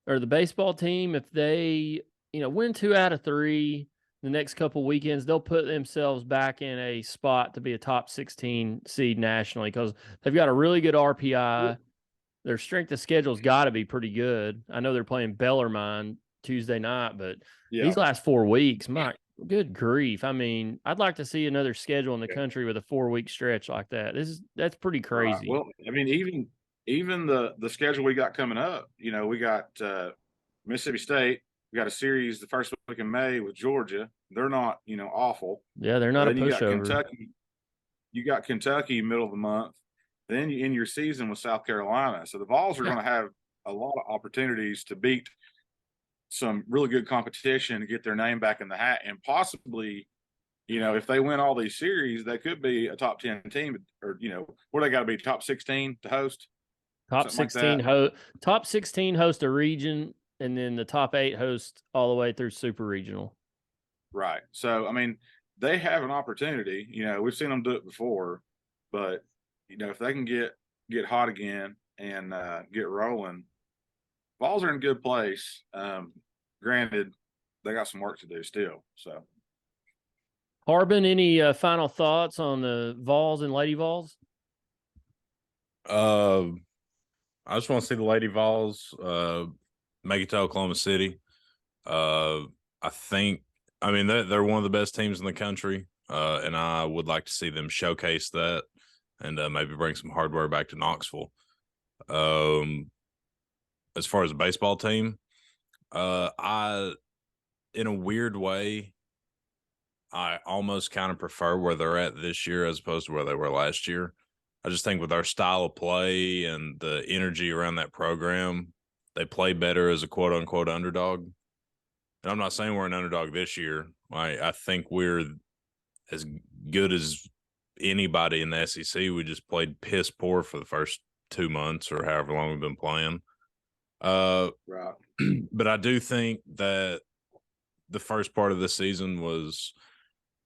or the baseball team, if they win 2 out of 3 the next couple weekends, they'll put themselves back in a spot to be a top 16 seed nationally because they've got a really good RPI. Their strength of schedule's got to be pretty good. I know they're playing Bellarmine Tuesday night, but these last 4 weeks, my good grief. I mean, I'd like to see another schedule in the country with a 4-week stretch like that. That's pretty crazy. Well, I mean, even the schedule we got coming up, we got Mississippi State. We got a series the first week in May with Georgia. They're not, awful. Yeah, they're not a pushover. You got Kentucky middle of the month. Then you end your season with South Carolina. So the Vols are going to have a lot of opportunities to beat some really good competition to get their name back in the hat. And possibly, if they win all these series, they could be a top 10 team or, where they got to be top 16 to host. Top 16 top 16 host a region, and then the top 8 host all the way through super regional. Right. So, I mean, they have an opportunity. We've seen them do it before, but if they can get hot again and get rolling, Vols are in a good place. Granted, they got some work to do still. So, Harbin, any final thoughts on the Vols and Lady Vols? I just want to see the Lady Vols make it to Oklahoma City. I mean, they're one of the best teams in the country, and I would like to see them showcase that and maybe bring some hardware back to Knoxville. As far as the baseball team, in a weird way, I almost kind of prefer where they're at this year as opposed to where they were last year. I just think with our style of play and the energy around that program, they play better as a quote-unquote underdog. And I'm not saying we're an underdog this year. I think we're as good as anybody in the SEC. We just played piss poor for the first 2 months or however long we've been playing. Right. But I do think that the first part of the season was,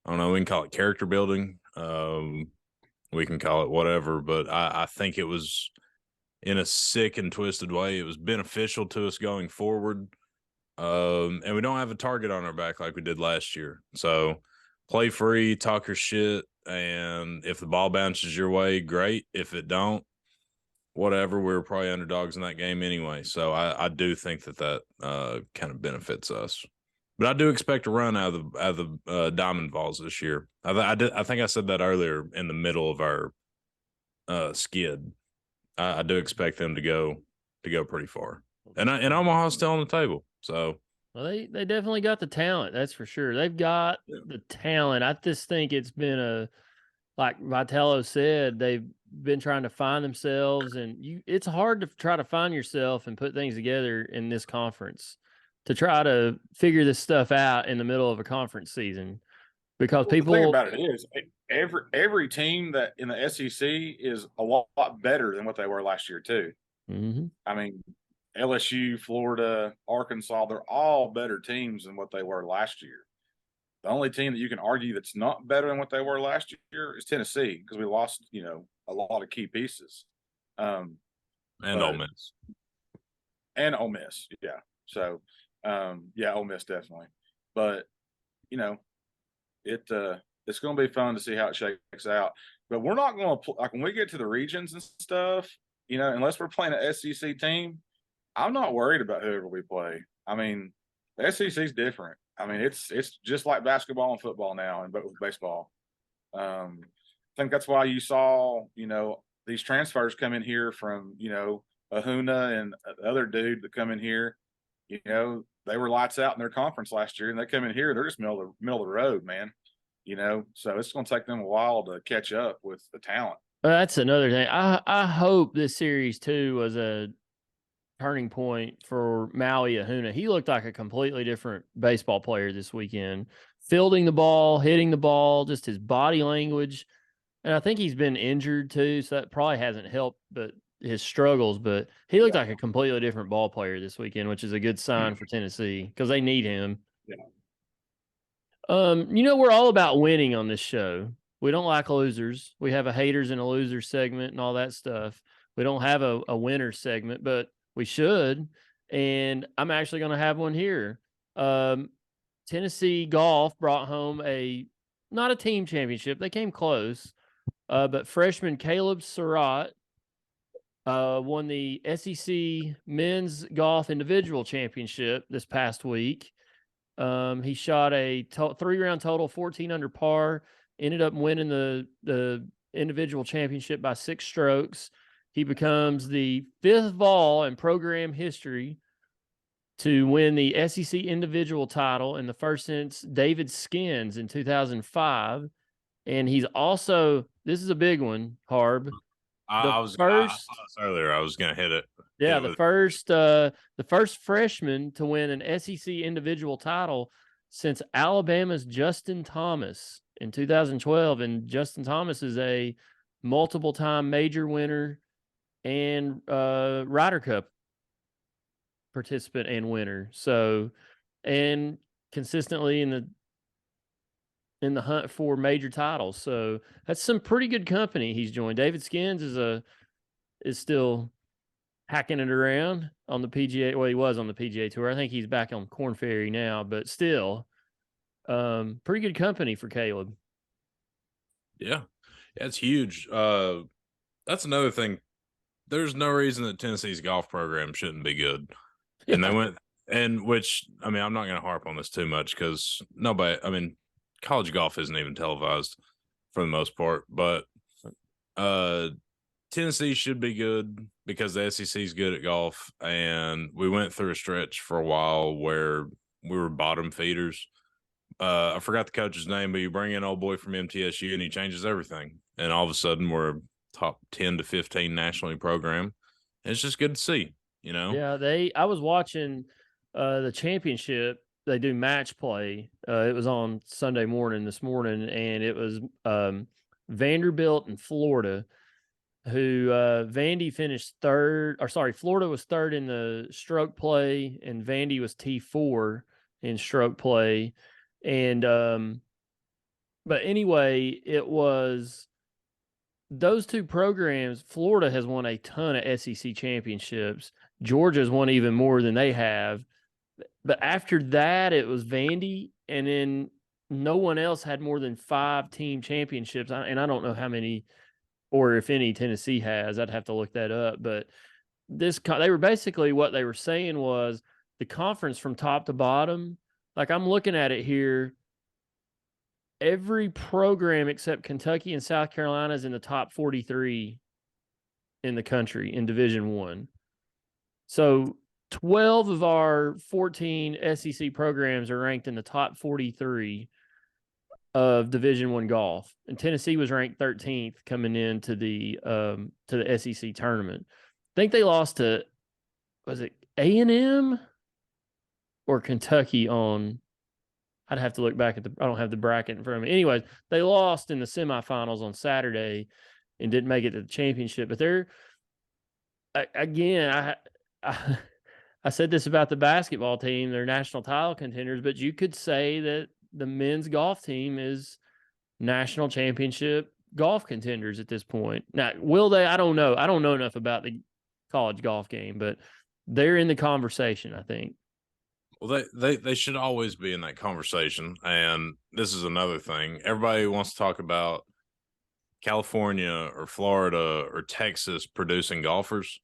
I don't know, we can call it character building. We can call it whatever, but I think it was, in a sick and twisted way, it was beneficial to us going forward. And we don't have a target on our back like we did last year. So play free, talk your shit, and if the ball bounces your way, great. If it don't, whatever. We were probably underdogs in that game anyway. So I do think that kind of benefits us. But I do expect a run out of the Diamond Vols this year. I think I said that earlier in the middle of our skid. I do expect them to go pretty far. And Omaha's still on the table. So well, they definitely got the talent, that's for sure. They've got the talent. I just think it's been like Vitello said, they've been trying to find themselves, and it's hard to try to find yourself and put things together in this conference to try to figure this stuff out in the middle of a conference season, because people The thing about it is every team that in the SEC is a lot better than what they were last year too. Mm-hmm. I mean, LSU, Florida, Arkansas, they're all better teams than what they were last year. The only team that you can argue that's not better than what they were last year is Tennessee, because we lost, a lot of key pieces. And Ole Miss. And Ole Miss, yeah. So, Ole Miss definitely. But, it's going to be fun to see how it shakes out. But we're not going to, like, when we get to the regions and stuff, unless we're playing an SEC team, I'm not worried about whoever we play. I mean, the SEC is different. I mean, it's just like basketball and football now, but with baseball. I think that's why you saw, these transfers come in here from, Ahuna and the other dude that come in here. They were lights out in their conference last year, and they come in here, they're just middle of the road, man. So it's going to take them a while to catch up with the talent. That's another thing. I hope this series too was a turning point for Maui Ahuna. He looked like a completely different baseball player this weekend, fielding the ball, hitting the ball, just his body language. And I think he's been injured too, so that probably hasn't helped but his struggles. But he looked like a completely different ball player this weekend, which is a good sign for Tennessee because they need him. Yeah. We're all about winning on this show. We don't like losers. We have a haters and a losers segment and all that stuff. We don't have a winner segment, but we should. And I'm actually going to have one here. Tennessee golf brought home not a team championship. They came close. But freshman Caleb Surratt won the SEC men's golf individual championship this past week. He shot a 3-round total, 14 under par, ended up winning the individual championship by 6 strokes. He becomes the 5th Vol in program history to win the SEC individual title, and the first since David Skins in 2005. And he's also, this is a big one, Harb. I saw this earlier. I was going to hit it. Yeah, the first freshman to win an SEC individual title since Alabama's Justin Thomas in 2012. And Justin Thomas is a multiple-time major winner and Ryder Cup participant and winner. So, and consistently in the hunt for major titles. So that's some pretty good company he's joined. David Skins is still hacking it around on the PGA. Well, he was on the PGA Tour. I think he's back on Korn Ferry now, but still, pretty good company for Caleb. Yeah, it's huge. That's another thing. There's no reason that Tennessee's golf program shouldn't be good. Yeah. And they went, and which, I mean, I'm not going to harp on this too much because college golf isn't even televised for the most part, but Tennessee should be good because the SEC is good at golf. And we went through a stretch for a while where we were bottom feeders. I forgot the coach's name, but you bring in old boy from MTSU and he changes everything. And all of a sudden we're a top 10 to 15 nationally program. And it's just good to see, Yeah, I was watching the championship they do match play. It was on Sunday morning this morning, and it was Vanderbilt and Florida, who Vandy finished third, or sorry, Florida was third in the stroke play, and Vandy was T4 in stroke play. And but anyway, it was those two programs. Florida has won a ton of SEC championships. Georgia's won even more than they have. But after that, it was Vandy, and then no one else had more than 5 team championships. And I don't know how many, or if any, Tennessee has. I'd have to look that up. But they were basically, what they were saying was the conference from top to bottom. Like, I'm looking at it here. Every program except Kentucky and South Carolina is in the top 43 in the country in Division I. So 12 of our 14 SEC programs are ranked in the top 43 of Division I golf, and Tennessee was ranked 13th coming into the SEC tournament. I think they lost to, was it A&M or Kentucky on? I'd have to look back at I don't have the bracket in front of me. Anyways, they lost in the semifinals on Saturday and didn't make it to the championship. But they're, again, I said this about the basketball team, they're national title contenders, but you could say that the men's golf team is national championship golf contenders at this point. Now, will they? I don't know. I don't know enough about the college golf game, but they're in the conversation, I think. Well, they should always be in that conversation. And this is another thing. Everybody wants to talk about California or Florida or Texas producing golfers.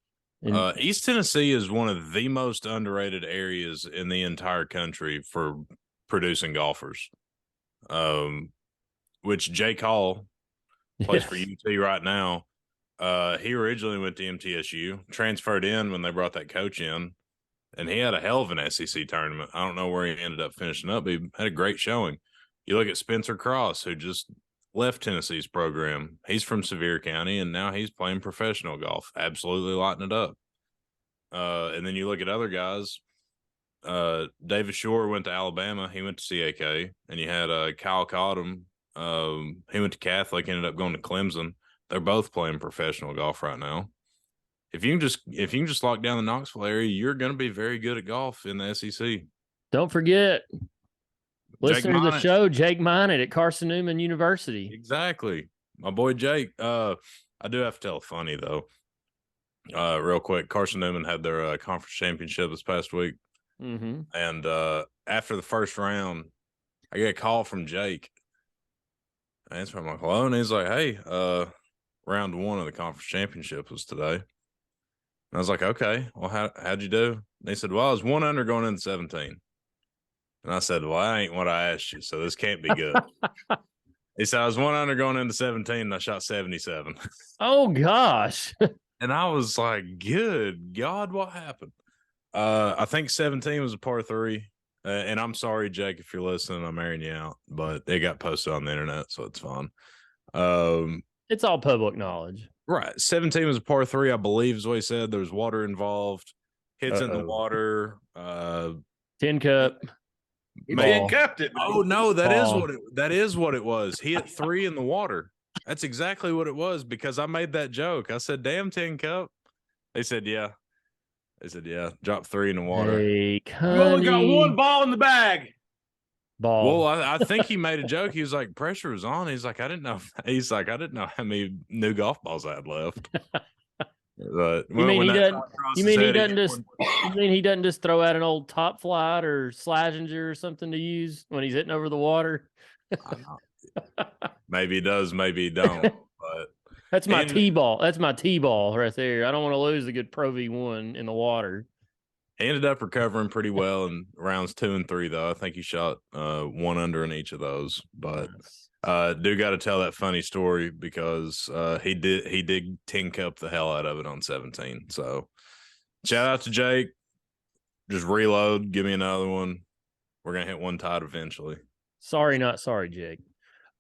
East Tennessee is one of the most underrated areas in the entire country for producing golfers. Which Jake Hall plays for UT right now. He originally went to MTSU, transferred in when they brought that coach in, and he had a hell of an SEC tournament. I don't know where he ended up finishing up, but he had a great showing. You look at Spencer Cross, who just left Tennessee's program. He's from Sevier County, and now he's playing professional golf, absolutely lighting it up. And then you look at other guys. David Shore went to Alabama. He went to CAK. And you had Kyle Cottom. He went to Catholic, ended up going to Clemson. They're both playing professional golf right now. If you can just lock down the Knoxville area, you're going to be very good at golf in the SEC. Don't forget, listen to the show, Jake Minot at Carson Newman University. Exactly. My boy Jake. I do have to tell a funny, though. Real quick, Carson Newman had their conference championship this past week. Mm-hmm. And after the first round, I get a call from Jake. I answer, I'm like, hello? And he's like, hey, round 1 of the conference championship was today. And I was like, okay, well, how'd you do? And he said, well, I was 1 under going into 17. And I said, well, that ain't what I asked you, so this can't be good. He said, I was 1 under going into 17, and I shot 77. Oh, gosh. And I was like, good God, what happened? I think 17 was a par 3. And I'm sorry, Jake, if you're listening, I'm airing you out, but it got posted on the internet, so it's fine. It's all public knowledge. Right. 17 was a par 3, I believe is what he said. There was water involved. Hits in the water. 10 cup. He 10 cupped it. Oh, no, that is what it was. He hit 3 in the water. That's exactly what it was, because I made that joke. I said, damn, 10 cup. They said, yeah. They said, yeah, drop 3 in the water. Hey, you only got 1 ball in the bag. Ball. Well, I think he made a joke. He was like, pressure was on. He's like, I didn't know. He's like, I didn't know how many new golf balls I had left. But you mean he doesn't just throw out an old top flight or Slazenger or something to use when he's hitting over the water? Maybe he does, maybe he don't. But that's my T-ball. That's my T-ball right there. I don't want to lose the good Pro V1 in the water. He ended up recovering pretty well in rounds 2 and 3, though. I think he shot 1 under in each of those. But do got to tell that funny story, because he did 10 cup the hell out of it on 17. So shout out to Jake. Just reload, give me another one. We're gonna hit 1 tide eventually. Sorry, not sorry, Jake.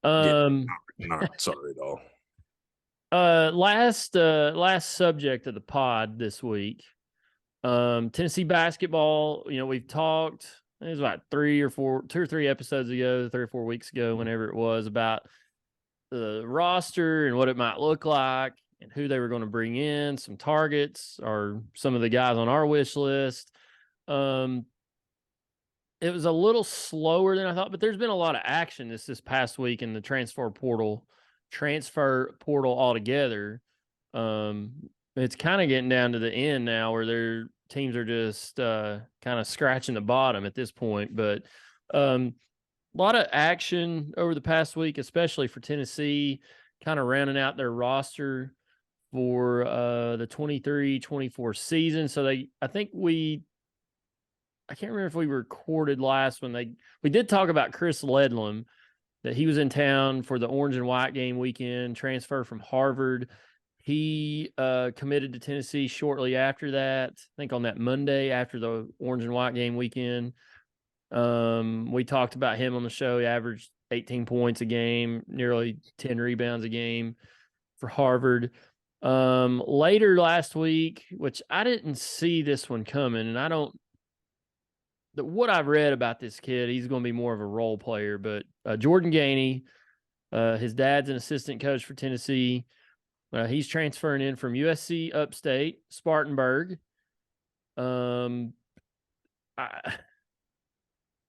Not sorry at all. Last subject of the pod this week. Tennessee basketball, we've talked it was about 2 or 3 episodes ago, 3 or 4 weeks ago, whenever it was, about the roster and what it might look like and who they were going to bring in, some targets or some of the guys on our wish list. It was a little slower than I thought, but there's been a lot of action this past week in the transfer portal altogether. It's kind of getting down to the end now where their teams are just kind of scratching the bottom at this point. But a lot of action over the past week, especially for Tennessee, kind of rounding out their roster for the 23-24 season. So I can't remember if we recorded last when we did talk about Chris Ledlam, that he was in town for the orange and white game weekend, transfer from Harvard. He committed to Tennessee shortly after that, I think on that Monday after the orange and white game weekend. We talked about him on the show. He averaged 18 points a game, nearly 10 rebounds a game for Harvard. Later last week, which I didn't see this one coming, and what I've read about this kid, he's going to be more of a role player, but Jordan Gainey, his dad's an assistant coach for Tennessee. He's transferring in from USC Upstate, Spartanburg. I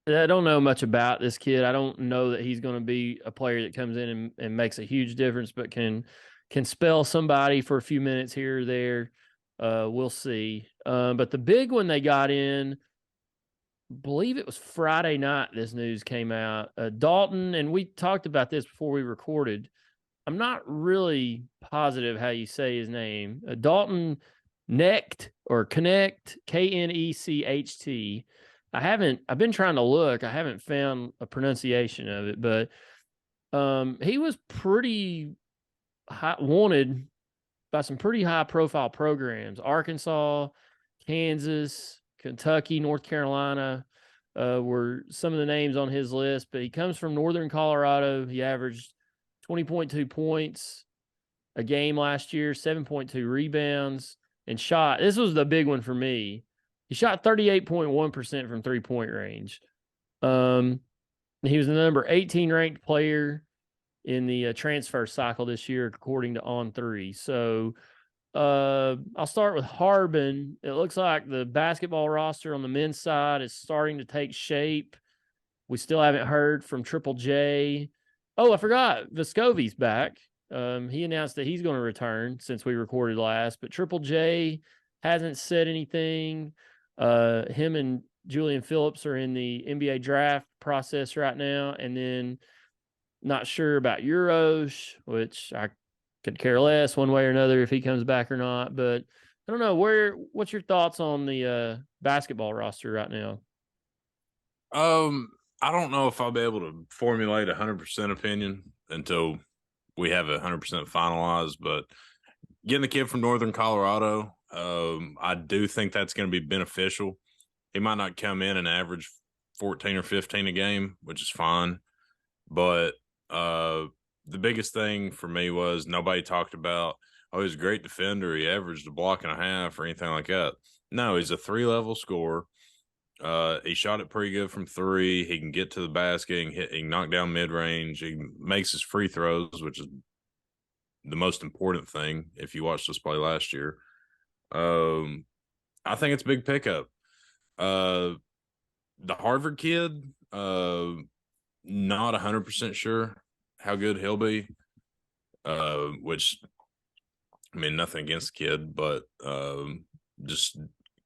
don't know much about this kid. I don't know that he's going to be a player that comes in and makes a huge difference, but can spell somebody for a few minutes here or there. We'll see. But the big one they got in, believe it was Friday night, this news came out. Dalton, and we talked about this before we recorded. I'm not really positive how you say his name. Dalton Knecht or Connect, Knecht. I've been trying to look. I haven't found a pronunciation of it, but he was pretty wanted by some pretty high profile programs. Arkansas, Kansas, Kentucky, North Carolina were some of the names on his list, but he comes from Northern Colorado. He averaged 20.2 points a game last year, 7.2 rebounds, and shot. This was the big one for me. He shot 38.1% from 3-point range. He was the number 18 ranked player in the transfer cycle this year, according to On3. So I'll start with Harbin. It looks like the basketball roster on the men's side is starting to take shape. We still haven't heard from Triple J. Oh, I forgot. Vescovi's back. He announced that he's going to return since we recorded last, but Triple J hasn't said anything. Him and Julian Phillips are in the NBA draft process right now, and then not sure about Euros, which I could care less one way or another if he comes back or not. But I don't know. What's your thoughts on the basketball roster right now? I don't know if I'll be able to formulate 100% opinion until we have 100% finalized, but getting the kid from Northern Colorado, I do think that's going to be beneficial. He might not come in and average 14 or 15 a game, which is fine. But the biggest thing for me was nobody talked about, oh, he's a great defender. He averaged a block and a half or anything like that. No, he's a 3-level scorer. He shot it pretty good from 3. He can get to the basket, he can knock down mid-range. He makes his free throws, which is the most important thing if you watched us play last year. I think it's a big pickup. The Harvard kid, not 100% sure how good he'll be, which, I mean, nothing against the kid, but just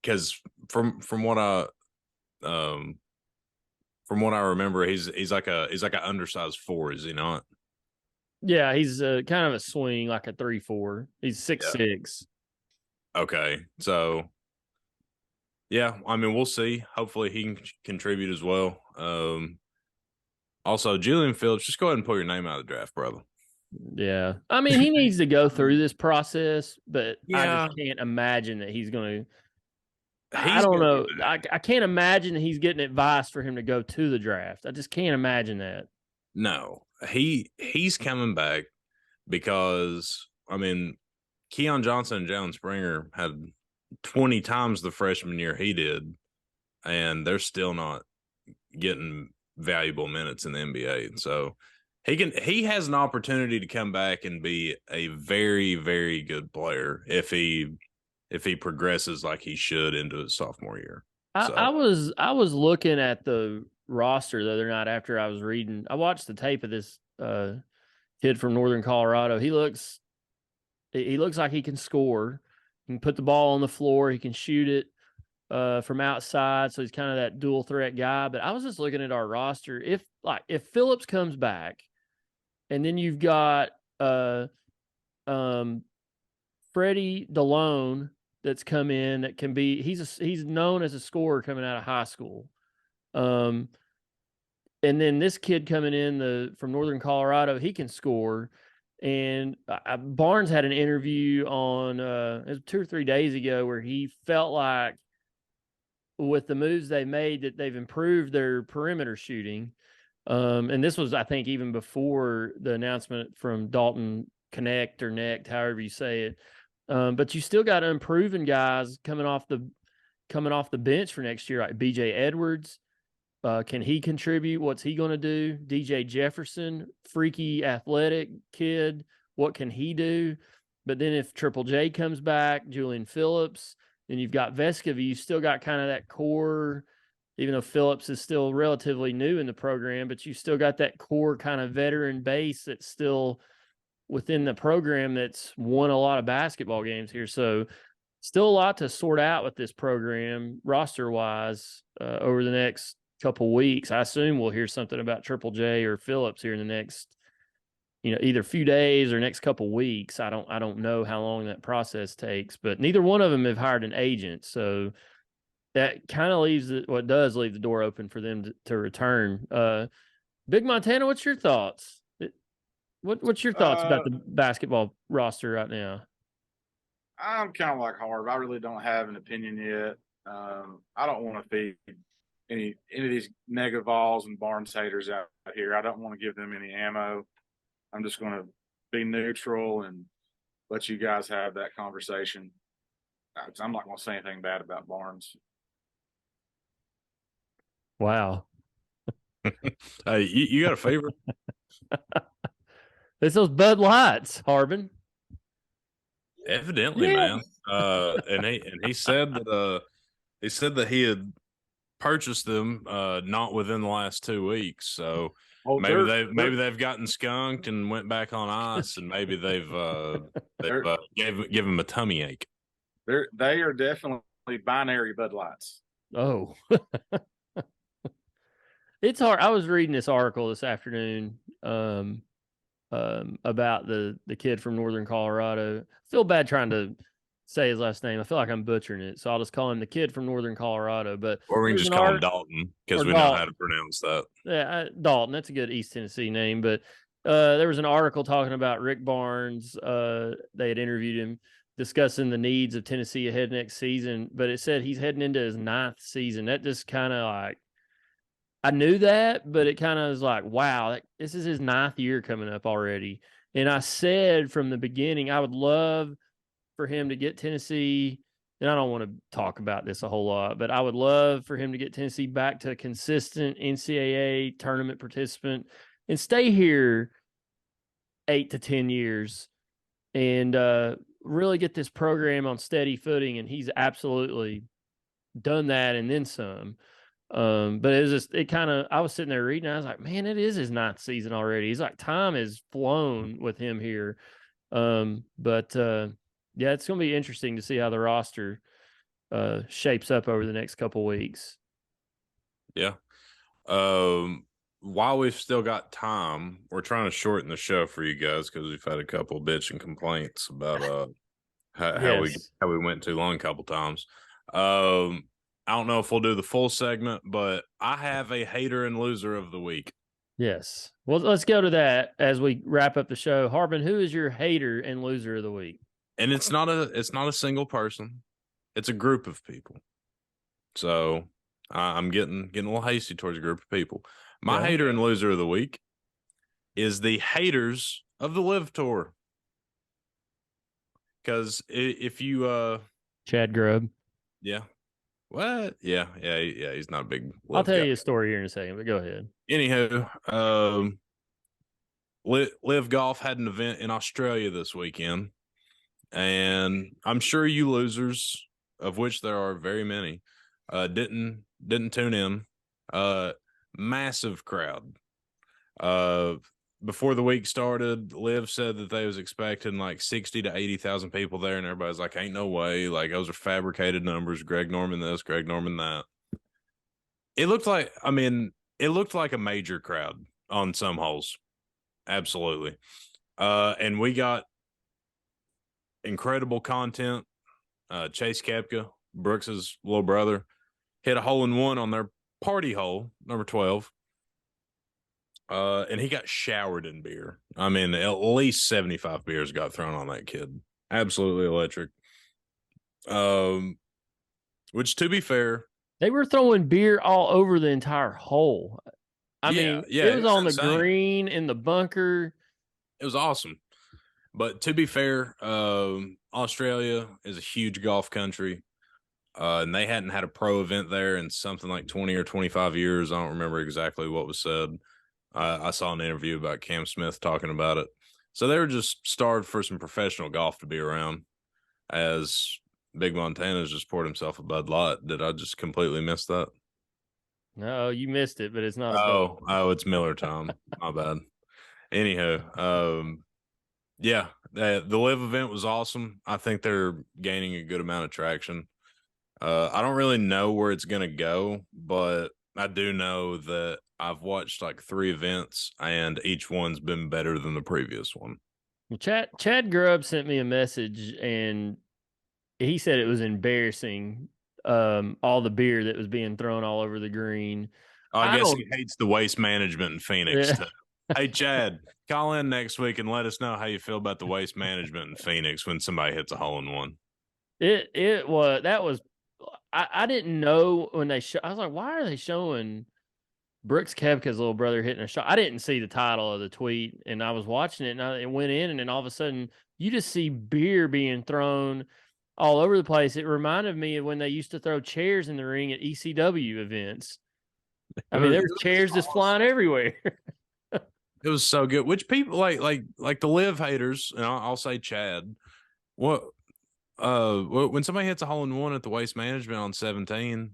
because from what I remember, he's like an undersized 4, is he not? Yeah, he's kind of a swing, like a 3-4. He's 6'6". Okay, so yeah, I mean, we'll see. Hopefully, he can contribute as well. Also, Julian Phillips, just go ahead and put your name out of the draft, brother. Yeah, I mean, he needs to go through this process, but I Yeah. just can't imagine that he's going to. I don't know. I can't imagine that he's getting advice for him to go to the draft. I just can't imagine that. No, he's coming back because, I mean, Keon Johnson and Jalen Springer had 20 times the freshman year he did, and they're still not getting valuable minutes in the NBA. And so he has an opportunity to come back and be a very, very good player if he progresses like he should into his sophomore year. I was looking at the roster the other night after I was reading. I watched the tape of this kid from Northern Colorado. He looks like he can score. He can put the ball on the floor. He can shoot it from outside. So he's kind of that dual threat guy. But I was just looking at our roster. If Phillips comes back, and then you've got Freddie DeLone that's come in that can be he's known as a scorer coming out of high school. And then this kid coming in from Northern Colorado, he can score. And Barnes had an interview on it was 2 or 3 days ago where he felt like with the moves they made that they've improved their perimeter shooting. And this was, I think, even before the announcement from Dalton Connect or Necht, however you say it. But you still got unproven guys coming off the bench for next year, like BJ Edwards. Can he contribute? What's he going to do? DJ Jefferson, freaky athletic kid. What can he do? But then if Triple J comes back, Julian Phillips, then you've got Vescovy. You still got kind of that core, even though Phillips is still relatively new in the program, but you still got that core kind of veteran base that's still within the program that's won a lot of basketball games here. So still a lot to sort out with this program roster wise over the next couple weeks. I assume we'll hear something about Triple J or Phillips here in the next, either few days or next couple weeks. I don't know how long that process takes, but neither one of them have hired an agent. So that kind of does leave the door open for them to return. Big Montana, what's your thoughts? What's your thoughts about the basketball roster right now? I'm kind of like Harb. I really don't have an opinion yet. I don't want to feed any of these negative Vols and Barnes haters out here. I don't want to give them any ammo. I'm just going to be neutral and let you guys have that conversation. I'm not going to say anything bad about Barnes. Wow. Hey, you got a favorite? It's those Bud Lights, Harbin. Evidently, Yeah. man. And he said that he had purchased them not within the last 2 weeks. So maybe they've gotten skunked and went back on ice, and maybe they've give him a tummy ache. They are definitely binary Bud Lights. Oh. It's hard. I was reading this article this afternoon about the kid from Northern Colorado. I feel bad trying to say his last name. I feel like I'm butchering it, so I'll just call him the kid from Northern Colorado. But or we can just call him Dalton because we know how to pronounce that. Yeah, Dalton. That's a good East Tennessee name. But there was an article talking about Rick Barnes. They had interviewed him discussing the needs of Tennessee ahead next season, but it said he's heading into his 9th season. That just kind of like, I knew that, but it kind of was like, wow, this is his 9th year coming up already. And I said from the beginning, I would love for him to get Tennessee, and I don't want to talk about this a whole lot, but I would love for him to get Tennessee back to a consistent NCAA tournament participant and stay here 8 to 10 years and really get this program on steady footing. And he's absolutely done that and then some. But it was just, I was sitting there reading, I was like, man, it is his 9th season already. He's like, time has flown with him here. But yeah, it's going to be interesting to see how the roster shapes up over the next couple weeks. Yeah. While we've still got time, we're trying to shorten the show for you guys because we've had a couple of bitch and complaints about how we went too long a couple times. I don't know if we'll do the full segment, but I have a hater and loser of the week. Yes. Well, let's go to that as we wrap up the show. Harbin, who is your hater and loser of the week? And it's not a single person. It's a group of people. So I'm getting a little hasty towards a group of people. My hater and loser of the week is the haters of the Live Tour. Because if you Chad Grubb. Yeah. What? Yeah. He's not a big I'll Liv tell guy. you a story here in a second, but go ahead. Anywho, Liv Golf had an event in Australia this weekend, and I'm sure you losers, of which there are very many, didn't tune in. Massive crowd. Before the week started, Liv said that they was expecting like 60 to 80,000 people there, and everybody's like, ain't no way. Like, those are fabricated numbers. Greg Norman this, Greg Norman that. It looked like a major crowd on some holes. Absolutely. And we got incredible content. Chase Koepka, Brooks's little brother, hit a hole in one on their party hole, number 12. And he got showered in beer. I mean, at least 75 beers got thrown on that kid. Absolutely electric. Which, to be fair, They were throwing beer all over the entire hole. I mean, it was on the insane. green in the bunker. It was awesome. But to be fair, Australia is a huge golf country. And they hadn't had a pro event there in something like 20 or 25 years. I don't remember exactly what was said. I saw an interview about Cam Smith talking about it. So they were just starved for some professional golf to be around, as Big Montana's just poured himself a Bud Light. Did I just completely miss that? No, you missed it, but it's not a Oh, it's Miller time. My bad. Anyhow, yeah, the Live event was awesome. I think they're gaining a good amount of traction. I don't really know where it's going to go, but I do know that I've watched like 3 events and each one's been better than the previous one. Well, Chad Grubb sent me a message and he said it was embarrassing. All the beer that was being thrown all over the green. I guess he hates the waste management in Phoenix. Yeah. Too. Hey, Chad, call in next week and let us know how you feel about the waste management in Phoenix when somebody hits a hole in one. I didn't know when they I was like, why are they showing Brooks Koepka's little brother hitting a shot? I didn't see the title of the tweet, and I was watching it, and it went in, and then all of a sudden, you just see beer being thrown all over the place. It reminded me of when they used to throw chairs in the ring at ECW events. I mean, there were chairs just flying everywhere. It was so good. Which people like the Live haters, and I'll say Chad. What when somebody hits a hole in one at the waste management on 16,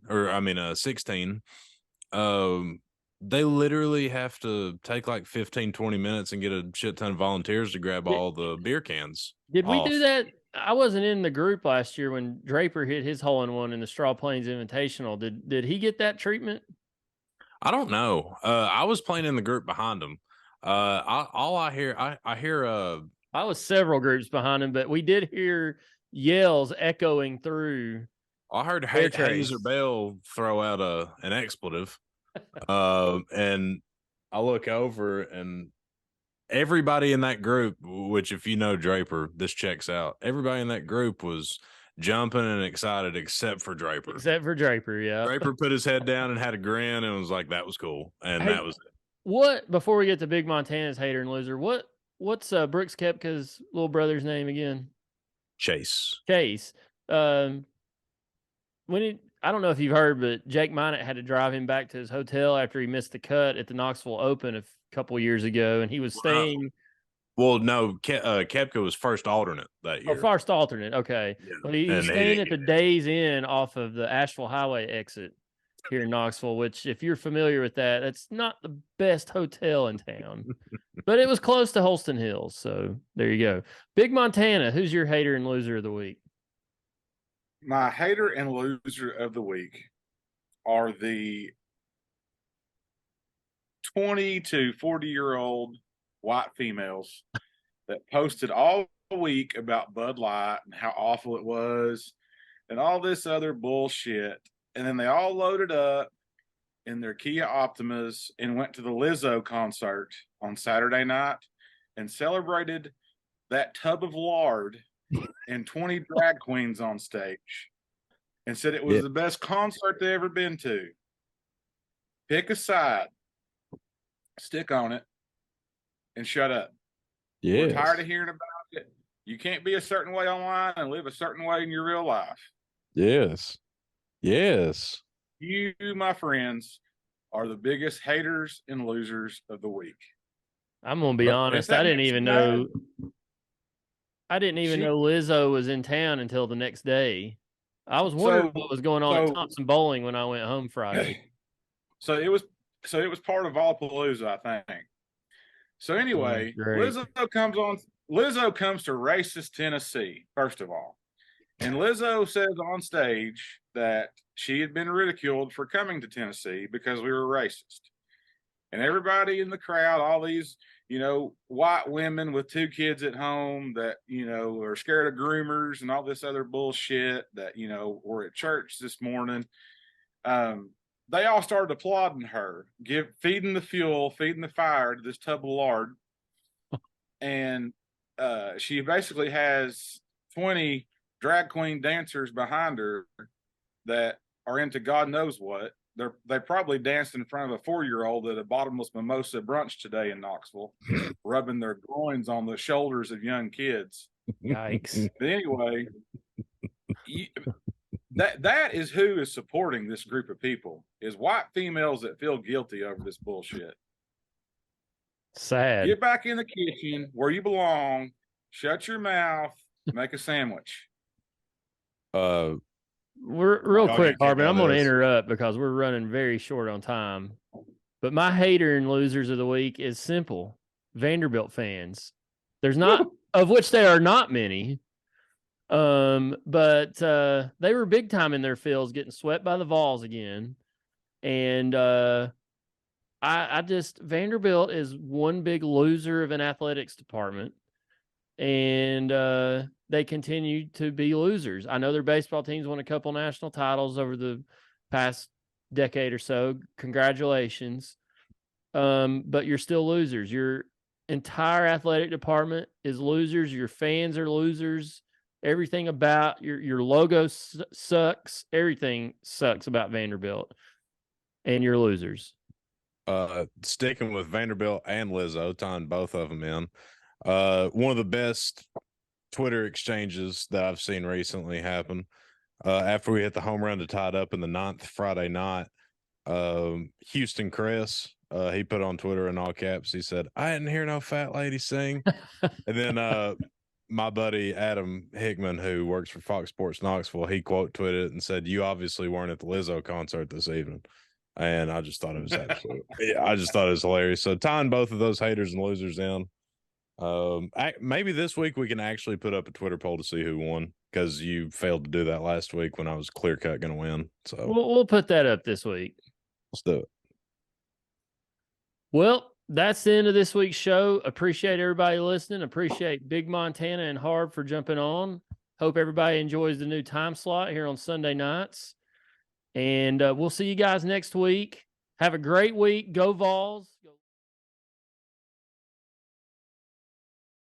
they literally have to take like 15, 20 minutes and get a shit ton of volunteers to grab all the beer cans. Did we do that? I wasn't in the group last year when Draper hit his hole in one in the Straw Plains Invitational. Did he get that treatment? I don't know. I was playing in the group behind him. I hear I was several groups behind him, but we did hear yells echoing through. I heard Hazer Bell throw out an expletive. And I look over and everybody in that group, which if you know Draper, this checks out. Everybody in that group was jumping and excited except for Draper. Yeah. Draper put his head down and had a grin and was like, that was cool. And that was it. What, before we get to Big Montana's hater and loser, what's Brooks Koepka's little brother's name again? Chase. I don't know if you've heard, but Jake Minot had to drive him back to his hotel after he missed the cut at the Knoxville Open a couple years ago, and he was staying. Well, no, Koepka was first alternate that year. Oh, first alternate, okay. Yeah. But he's staying at the Days Inn off of the Asheville Highway exit here in Knoxville, which, if you're familiar with that, it's not the best hotel in town. But it was close to Holston Hills, so there you go. Big Montana, who's your hater and loser of the week? My hater and loser of the week are the 20 to 40-year-old white females that posted all week about Bud Light and how awful it was and all this other bullshit. And then they all loaded up in their Kia Optimas and went to the Lizzo concert on Saturday night and celebrated that tub of lard and 20 drag queens on stage and said it was the best concert they ever been to. Pick a side, stick on it, and shut up. We're tired of hearing about it. You can't be a certain way online and live a certain way in your real life. Yes. Yes. You, my friends, are the biggest haters and losers of the week. I'm gonna be But if honest. that makes you mad, I didn't even she know Lizzo was in town until the next day. I was wondering what was going on at so Thompson Bowling when I went home Friday. so it was part of Valpalooza, I think. So anyway, Great. Lizzo comes to racist Tennessee, first of all. And Lizzo says on stage that she had been ridiculed for coming to Tennessee because we were racist. And everybody in the crowd, all these, white women with 2 kids at home that, are scared of groomers and all this other bullshit that, were at church this morning. They all started applauding her, feeding the fuel, feeding the fire to this tub of lard. And she basically has 20 drag queen dancers behind her that are into God knows what. They probably danced in front of a 4-year-old at a bottomless mimosa brunch today in Knoxville, rubbing their groins on the shoulders of young kids. Yikes. But anyway, that is who is supporting this group of people, is white females that feel guilty over this bullshit. Sad. Get back in the kitchen where you belong, shut your mouth, make a sandwich. We're real quick, Harbin. I'm going to this. interrupt because we're running very short on time. But my hater and losers of the week is simple: Vanderbilt fans. There's not, of which there are not many. But they were big time in their fields, getting swept by the Vols again. And I just, Vanderbilt is one big loser of an athletics department. And they continue to be losers. I know their baseball teams won a couple national titles over the past decade or so. Congratulations. But you're still losers. Your entire athletic department is losers. Your fans are losers. Everything about your logo sucks. Everything sucks about Vanderbilt. And you're losers. Sticking with Vanderbilt and Lizzo, tying both of them in. One of the best Twitter exchanges that I've seen recently happen after we hit the home run to tie it up in the 9th Friday night. Houston Chris, he put on Twitter in all caps, he said, "I didn't hear no fat lady sing." And then my buddy Adam Hickman, who works for Fox Sports Knoxville, he quote tweeted it and said, "You obviously weren't at the Lizzo concert this evening." And I just thought it was I just thought it was hilarious. So tying both of those haters and losers in. Maybe this week we can actually put up a Twitter poll to see who won, because you failed to do that last week when I was clear cut going to win. So we'll put that up this week. Let's do it. Well, that's the end of this week's show. Appreciate everybody listening. Appreciate Big Montana and Harb for jumping on. Hope everybody enjoys the new time slot here on Sunday nights. And we'll see you guys next week. Have a great week. Go Vols.